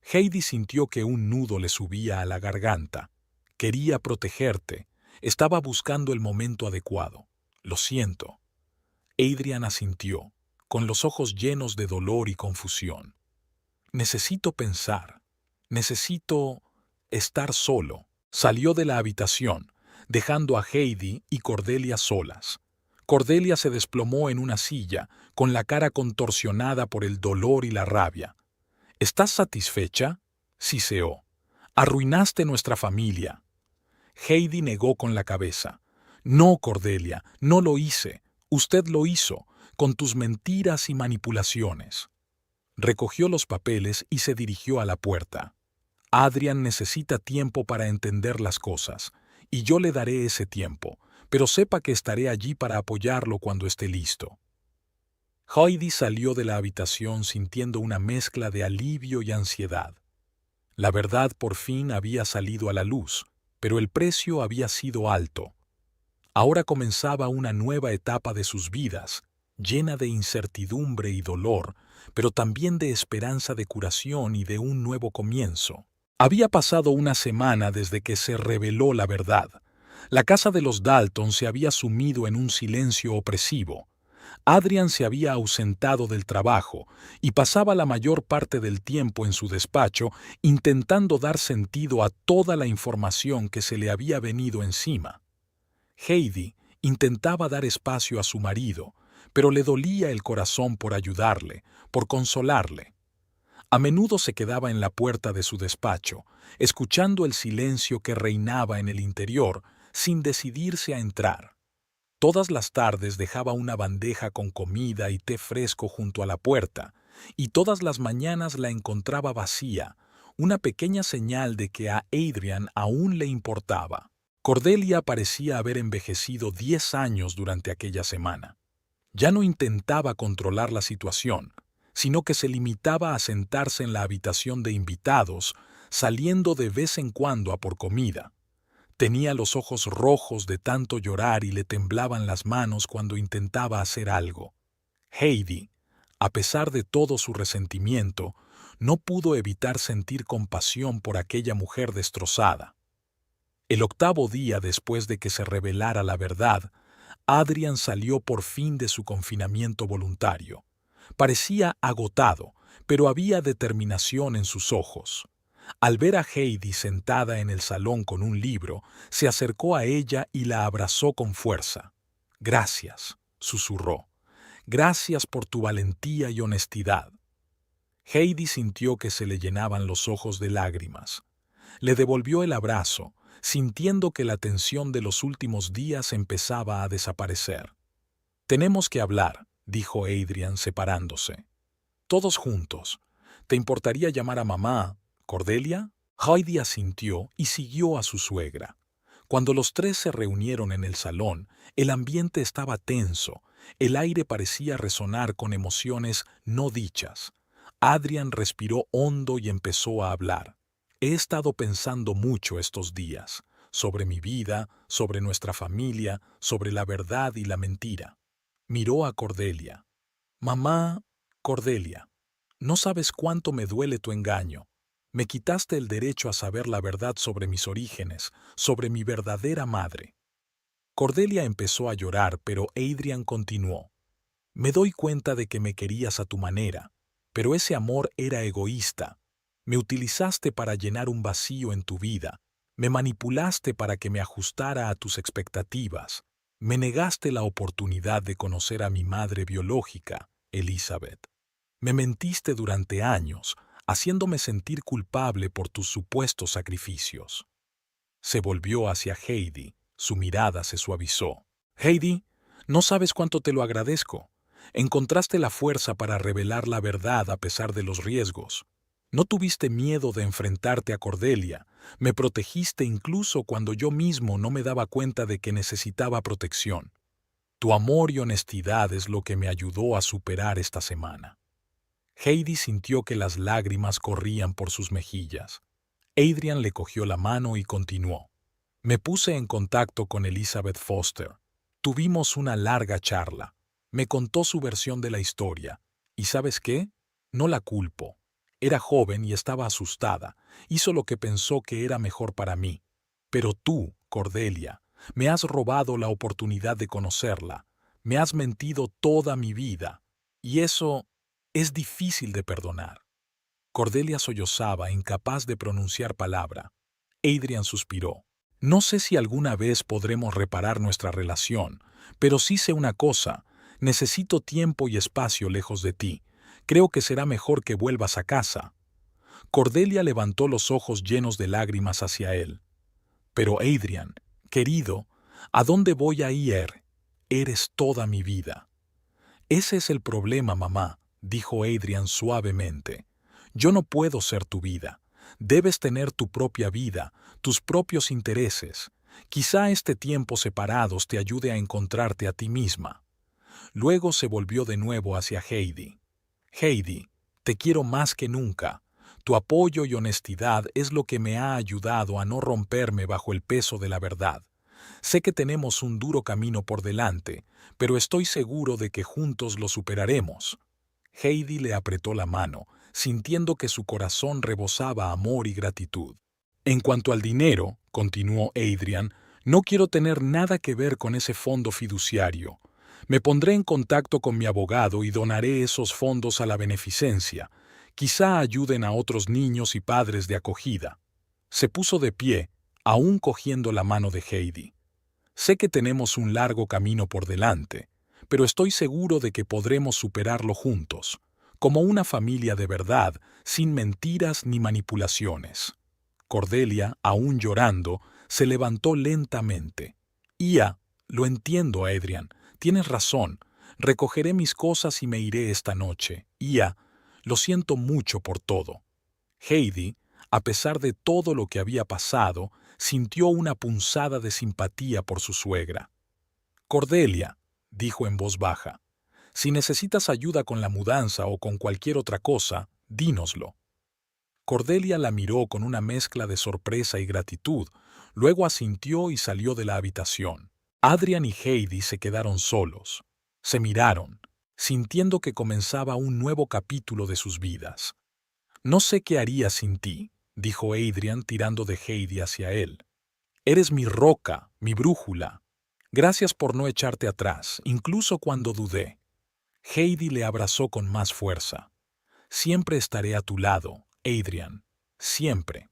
Heidi sintió que un nudo le subía a la garganta. Quería protegerte. Estaba buscando el momento adecuado. Lo siento. Adrian asintió, con los ojos llenos de dolor y confusión. Necesito pensar. Necesito estar solo. Salió de la habitación, dejando a Heidi y Cordelia solas. Cordelia se desplomó en una silla, con la cara contorsionada por el dolor y la rabia. ¿Estás satisfecha?, siseó. Arruinaste nuestra familia. Heidi negó con la cabeza. No, Cordelia, no lo hice. Usted lo hizo, con tus mentiras y manipulaciones. Recogió los papeles y se dirigió a la puerta. Adrian necesita tiempo para entender las cosas, y yo le daré ese tiempo, pero sepa que estaré allí para apoyarlo cuando esté listo. Heidi salió de la habitación sintiendo una mezcla de alivio y ansiedad. La verdad por fin había salido a la luz, pero el precio había sido alto. Ahora comenzaba una nueva etapa de sus vidas, llena de incertidumbre y dolor, pero también de esperanza de curación y de un nuevo comienzo. Había pasado una semana desde que se reveló la verdad. La casa de los Dalton se había sumido en un silencio opresivo. Adrian se había ausentado del trabajo y pasaba la mayor parte del tiempo en su despacho intentando dar sentido a toda la información que se le había venido encima. Heidi intentaba dar espacio a su marido, pero le dolía el corazón por ayudarle, por consolarle. A menudo se quedaba en la puerta de su despacho, escuchando el silencio que reinaba en el interior, sin decidirse a entrar. Todas las tardes dejaba una bandeja con comida y té fresco junto a la puerta, y todas las mañanas la encontraba vacía, una pequeña señal de que a Adrian aún le importaba. Cordelia parecía haber envejecido 10 años durante aquella semana. Ya no intentaba controlar la situación, sino que se limitaba a sentarse en la habitación de invitados, saliendo de vez en cuando a por comida. Tenía los ojos rojos de tanto llorar y le temblaban las manos cuando intentaba hacer algo. Heidi, a pesar de todo su resentimiento, no pudo evitar sentir compasión por aquella mujer destrozada. El 8º día después de que se revelara la verdad, Adrian salió por fin de su confinamiento voluntario. Parecía agotado, pero había determinación en sus ojos. Al ver a Heidi sentada en el salón con un libro, se acercó a ella y la abrazó con fuerza. «Gracias», susurró. «Gracias por tu valentía y honestidad». Heidi sintió que se le llenaban los ojos de lágrimas. Le devolvió el abrazo, sintiendo que la tensión de los últimos días empezaba a desaparecer. «Tenemos que hablar», dijo Adrian separándose. «Todos juntos. ¿Te importaría llamar a mamá, Cordelia?» Heidi asintió y siguió a su suegra. Cuando los tres se reunieron en el salón, el ambiente estaba tenso, el aire parecía resonar con emociones no dichas. Adrian respiró hondo y empezó a hablar. «He estado pensando mucho estos días, sobre mi vida, sobre nuestra familia, sobre la verdad y la mentira». Miró a Cordelia. «Mamá, Cordelia, no sabes cuánto me duele tu engaño. Me quitaste el derecho a saber la verdad sobre mis orígenes, sobre mi verdadera madre». Cordelia empezó a llorar, pero Adrian continuó. «Me doy cuenta de que me querías a tu manera, pero ese amor era egoísta. Me utilizaste para llenar un vacío en tu vida. Me manipulaste para que me ajustara a tus expectativas. Me negaste la oportunidad de conocer a mi madre biológica, Elizabeth. Me mentiste durante años, haciéndome sentir culpable por tus supuestos sacrificios». Se volvió hacia Heidi, su mirada se suavizó. «Heidi, no sabes cuánto te lo agradezco. Encontraste la fuerza para revelar la verdad a pesar de los riesgos. No tuviste miedo de enfrentarte a Cordelia. Me protegiste incluso cuando yo mismo no me daba cuenta de que necesitaba protección. Tu amor y honestidad es lo que me ayudó a superar esta semana». Heidi sintió que las lágrimas corrían por sus mejillas. Adrian le cogió la mano y continuó. «Me puse en contacto con Elizabeth Foster. Tuvimos una larga charla. Me contó su versión de la historia. ¿Y sabes qué? No la culpo. Era joven y estaba asustada. Hizo lo que pensó que era mejor para mí. Pero tú, Cordelia, me has robado la oportunidad de conocerla. Me has mentido toda mi vida. Y eso es difícil de perdonar». Cordelia sollozaba, incapaz de pronunciar palabra. Adrian suspiró. «No sé si alguna vez podremos reparar nuestra relación, pero sí sé una cosa. Necesito tiempo y espacio lejos de ti. Creo que será mejor que vuelvas a casa». Cordelia levantó los ojos llenos de lágrimas hacia él. «Pero Adrian, querido, ¿a dónde voy a ir? Eres toda mi vida». «Ese es el problema, mamá», dijo Adrian suavemente. «Yo no puedo ser tu vida. Debes tener tu propia vida, tus propios intereses. Quizá este tiempo separados te ayude a encontrarte a ti misma». Luego se volvió de nuevo hacia Heidi. «Heidi, te quiero más que nunca. Tu apoyo y honestidad es lo que me ha ayudado a no romperme bajo el peso de la verdad. Sé que tenemos un duro camino por delante, pero estoy seguro de que juntos lo superaremos». Heidi le apretó la mano, sintiendo que su corazón rebosaba amor y gratitud. «En cuanto al dinero», continuó Adrian, «no quiero tener nada que ver con ese fondo fiduciario. Me pondré en contacto con mi abogado y donaré esos fondos a la beneficencia. Quizá ayuden a otros niños y padres de acogida». Se puso de pie, aún cogiendo la mano de Heidi. «Sé que tenemos un largo camino por delante, pero estoy seguro de que podremos superarlo juntos, como una familia de verdad, sin mentiras ni manipulaciones». Cordelia, aún llorando, se levantó lentamente. «Ia, lo entiendo, Adrian. Tienes razón. Recogeré mis cosas y me iré esta noche. Ia, lo siento mucho por todo». Heidi, a pesar de todo lo que había pasado, sintió una punzada de simpatía por su suegra. «Cordelia», dijo en voz baja, «si necesitas ayuda con la mudanza o con cualquier otra cosa, dínoslo». Cordelia la miró con una mezcla de sorpresa y gratitud, luego asintió y salió de la habitación. Adrian y Heidi se quedaron solos. Se miraron, sintiendo que comenzaba un nuevo capítulo de sus vidas. «No sé qué haría sin ti», dijo Adrian tirando de Heidi hacia él. «Eres mi roca, mi brújula. Gracias por no echarte atrás, incluso cuando dudé». Heidi le abrazó con más fuerza. «Siempre estaré a tu lado, Adrian». siempre.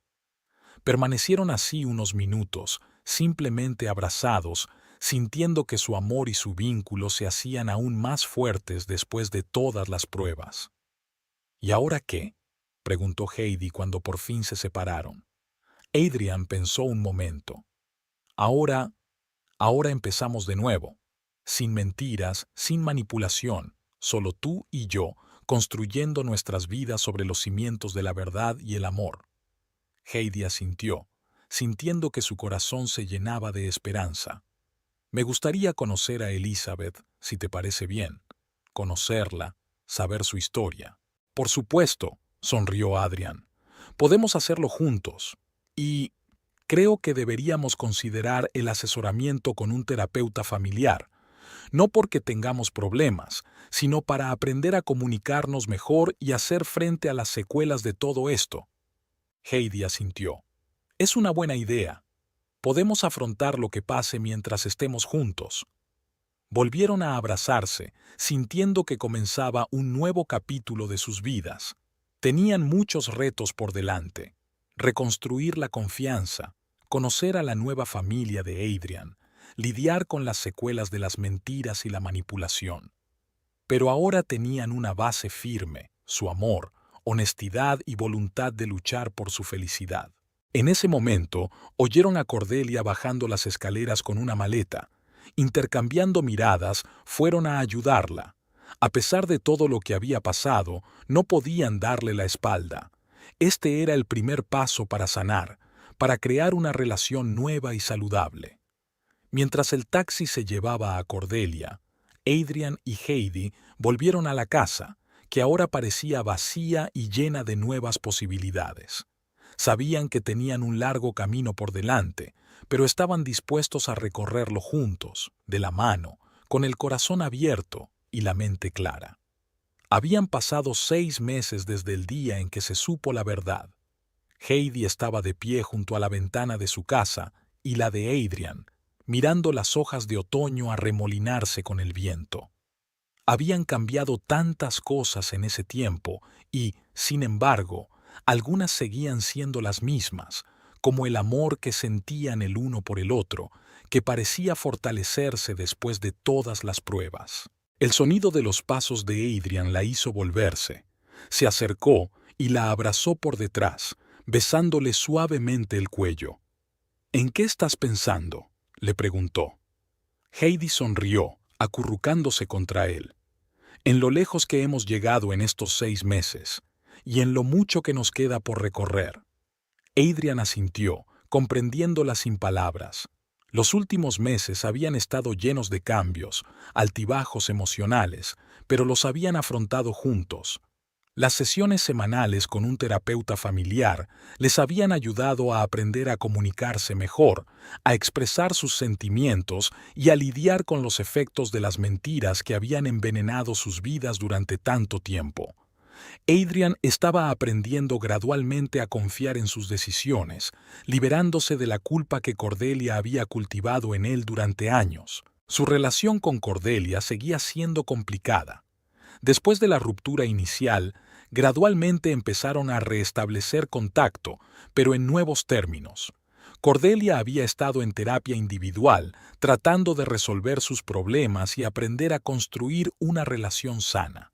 Permanecieron así unos minutos, simplemente abrazados, sintiendo que su amor y su vínculo se hacían aún más fuertes después de todas las pruebas. ¿Y ahora qué?, preguntó Heidi cuando por fin se separaron. Adrian pensó un momento. Ahora, ahora empezamos de nuevo. Sin mentiras, sin manipulación, solo tú y yo, construyendo nuestras vidas sobre los cimientos de la verdad y el amor. Heidi asintió, sintiendo que su corazón se llenaba de esperanza. Me gustaría conocer a Elizabeth, si te parece bien. Conocerla, saber su historia. Por supuesto, sonrió Adrian. Podemos hacerlo juntos. Y creo que deberíamos considerar el asesoramiento con un terapeuta familiar, no porque tengamos problemas, sino para aprender a comunicarnos mejor y hacer frente a las secuelas de todo esto. Heidi asintió. Es una buena idea. Podemos afrontar lo que pase mientras estemos juntos. Volvieron a abrazarse, sintiendo que comenzaba un nuevo capítulo de sus vidas. Tenían muchos retos por delante. Reconstruir la confianza, conocer a la nueva familia de Adrian, lidiar con las secuelas de las mentiras y la manipulación. Pero ahora tenían una base firme, su amor, honestidad y voluntad de luchar por su felicidad. En ese momento, oyeron a Cordelia bajando las escaleras con una maleta. Intercambiando miradas, fueron a ayudarla. A pesar de todo lo que había pasado, no podían darle la espalda. Este era el primer paso para sanar, para crear una relación nueva y saludable. Mientras el taxi se llevaba a Cordelia, Adrian y Heidi volvieron a la casa, que ahora parecía vacía y llena de nuevas posibilidades. Sabían que tenían un largo camino por delante, pero estaban dispuestos a recorrerlo juntos, de la mano, con el corazón abierto y la mente clara. Habían pasado 6 meses desde el día en que se supo la verdad. Heidi estaba de pie junto a la ventana de su casa y la de Adrian, mirando las hojas de otoño arremolinarse con el viento. Habían cambiado tantas cosas en ese tiempo y, sin embargo, algunas seguían siendo las mismas, como el amor que sentían el uno por el otro, que parecía fortalecerse después de todas las pruebas. El sonido de los pasos de Adrian la hizo volverse. Se acercó y la abrazó por detrás, besándole suavemente el cuello. ¿En qué estás pensando?, le preguntó. Heidi sonrió, acurrucándose contra él. En lo lejos que hemos llegado en estos 6 meses, y en lo mucho que nos queda por recorrer. Adrian asintió, comprendiéndola sin palabras. Los últimos meses habían estado llenos de cambios, altibajos emocionales, pero los habían afrontado juntos. Las sesiones semanales con un terapeuta familiar les habían ayudado a aprender a comunicarse mejor, a expresar sus sentimientos y a lidiar con los efectos de las mentiras que habían envenenado sus vidas durante tanto tiempo. Adrian estaba aprendiendo gradualmente a confiar en sus decisiones, liberándose de la culpa que Cordelia había cultivado en él durante años. Su relación con Cordelia seguía siendo complicada. Después de la ruptura inicial, gradualmente empezaron a restablecer contacto, pero en nuevos términos. Cordelia había estado en terapia individual, tratando de resolver sus problemas y aprender a construir una relación sana.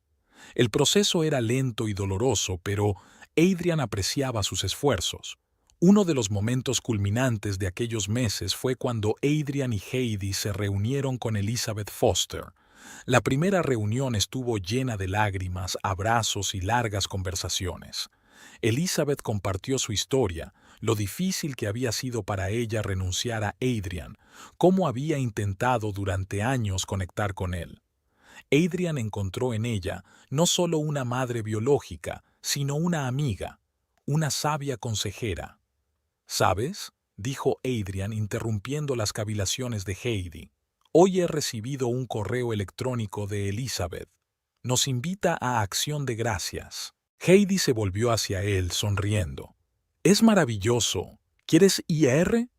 El proceso era lento y doloroso, pero Adrian apreciaba sus esfuerzos. Uno de los momentos culminantes de aquellos meses fue cuando Adrian y Heidi se reunieron con Elizabeth Foster. La primera reunión estuvo llena de lágrimas, abrazos y largas conversaciones. Elizabeth compartió su historia, lo difícil que había sido para ella renunciar a Adrian, cómo había intentado durante años conectar con él. Adrian encontró en ella no solo una madre biológica, sino una amiga, una sabia consejera. ¿Sabes?, dijo Adrian interrumpiendo las cavilaciones de Heidi. Hoy he recibido un correo electrónico de Elizabeth. Nos invita a Acción de Gracias. Heidi se volvió hacia él sonriendo. Es maravilloso. ¿Quieres ir?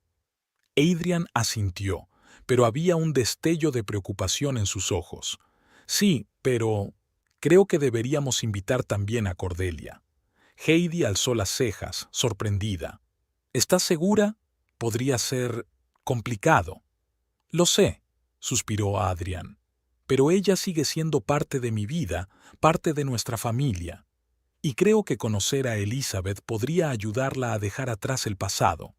Adrian asintió, pero había un destello de preocupación en sus ojos. Sí, pero creo que deberíamos invitar también a Cordelia. Heidi alzó las cejas, sorprendida. ¿Estás segura? Podría ser complicado. Lo sé, suspiró Adrian. Pero ella sigue siendo parte de mi vida, parte de nuestra familia. Y creo que conocer a Elizabeth podría ayudarla a dejar atrás el pasado.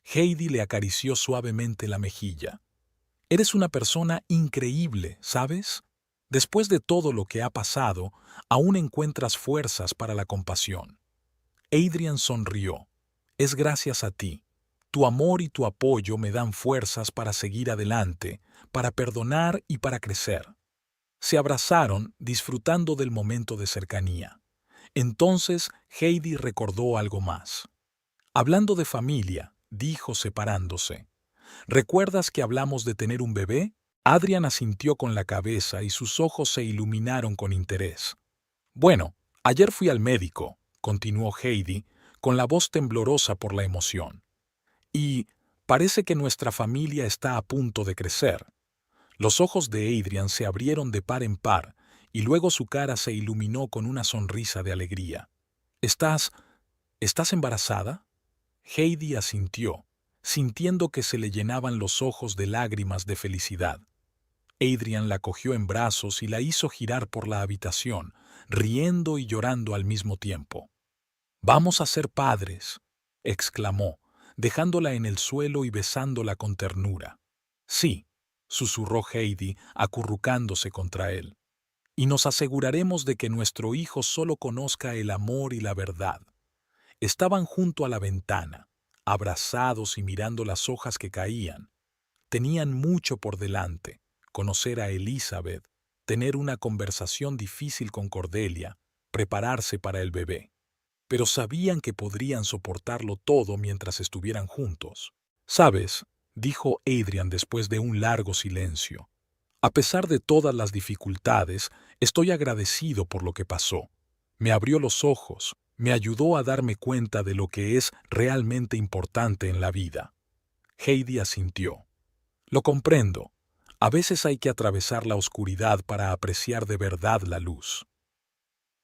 Heidi le acarició suavemente la mejilla. Eres una persona increíble, ¿sabes? Después de todo lo que ha pasado, aún encuentras fuerzas para la compasión. Adrian sonrió. Es gracias a ti. Tu amor y tu apoyo me dan fuerzas para seguir adelante, para perdonar y para crecer. Se abrazaron, disfrutando del momento de cercanía. Entonces Heidi recordó algo más. Hablando de familia, dijo separándose. ¿Recuerdas que hablamos de tener un bebé? Adrian asintió con la cabeza y sus ojos se iluminaron con interés. Bueno, ayer fui al médico, continuó Heidi, con la voz temblorosa por la emoción. Y parece que nuestra familia está a punto de crecer. Los ojos de Adrian se abrieron de par en par y luego su cara se iluminó con una sonrisa de alegría. ¿Estás embarazada? Heidi asintió, sintiendo que se le llenaban los ojos de lágrimas de felicidad. Adrian la cogió en brazos y la hizo girar por la habitación, riendo y llorando al mismo tiempo. «Vamos a ser padres», exclamó, dejándola en el suelo y besándola con ternura. «Sí», susurró Heidi, acurrucándose contra él. «Y nos aseguraremos de que nuestro hijo solo conozca el amor y la verdad». Estaban junto a la ventana, abrazados y mirando las hojas que caían. Tenían mucho por delante: conocer a Elizabeth, tener una conversación difícil con Cordelia, prepararse para el bebé. Pero sabían que podrían soportarlo todo mientras estuvieran juntos. «¿Sabes?», dijo Adrian después de un largo silencio. «A pesar de todas las dificultades, estoy agradecido por lo que pasó. Me abrió los ojos, me ayudó a darme cuenta de lo que es realmente importante en la vida». Heidi asintió. «Lo comprendo. A veces hay que atravesar la oscuridad para apreciar de verdad la luz».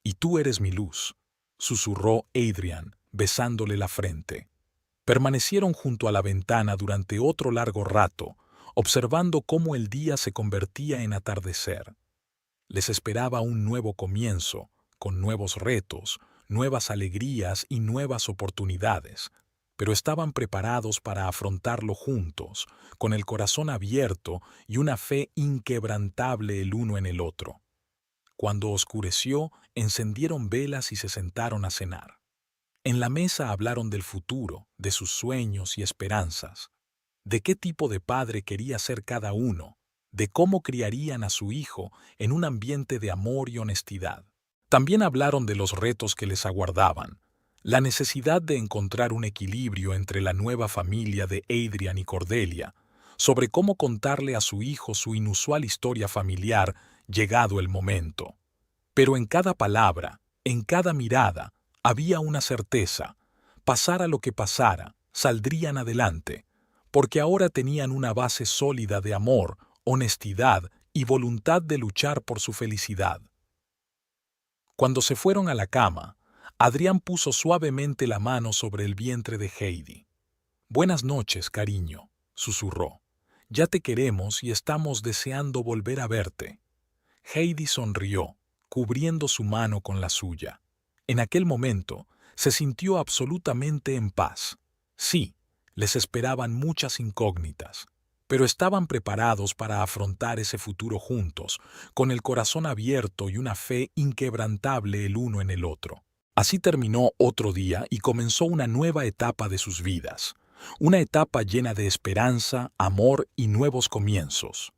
«Y tú eres mi luz», susurró Adrian, besándole la frente. Permanecieron junto a la ventana durante otro largo rato, observando cómo el día se convertía en atardecer. Les esperaba un nuevo comienzo, con nuevos retos, nuevas alegrías y nuevas oportunidades, pero estaban preparados para afrontarlo juntos, con el corazón abierto y una fe inquebrantable el uno en el otro. Cuando oscureció, encendieron velas y se sentaron a cenar. En la mesa hablaron del futuro, de sus sueños y esperanzas, de qué tipo de padre quería ser cada uno, de cómo criarían a su hijo en un ambiente de amor y honestidad. También hablaron de los retos que les aguardaban, la necesidad de encontrar un equilibrio entre la nueva familia de Adrian y Cordelia, sobre cómo contarle a su hijo su inusual historia familiar llegado el momento. Pero en cada palabra, en cada mirada, había una certeza: pasara lo que pasara, saldrían adelante, porque ahora tenían una base sólida de amor, honestidad y voluntad de luchar por su felicidad. Cuando se fueron a la cama, Adrián puso suavemente la mano sobre el vientre de Heidi. «Buenas noches, cariño», susurró. «Ya te queremos y estamos deseando volver a verte». Heidi sonrió, cubriendo su mano con la suya. En aquel momento, se sintió absolutamente en paz. Sí, les esperaban muchas incógnitas, pero estaban preparados para afrontar ese futuro juntos, con el corazón abierto y una fe inquebrantable el uno en el otro. Así terminó otro día y comenzó una nueva etapa de sus vidas, una etapa llena de esperanza, amor y nuevos comienzos.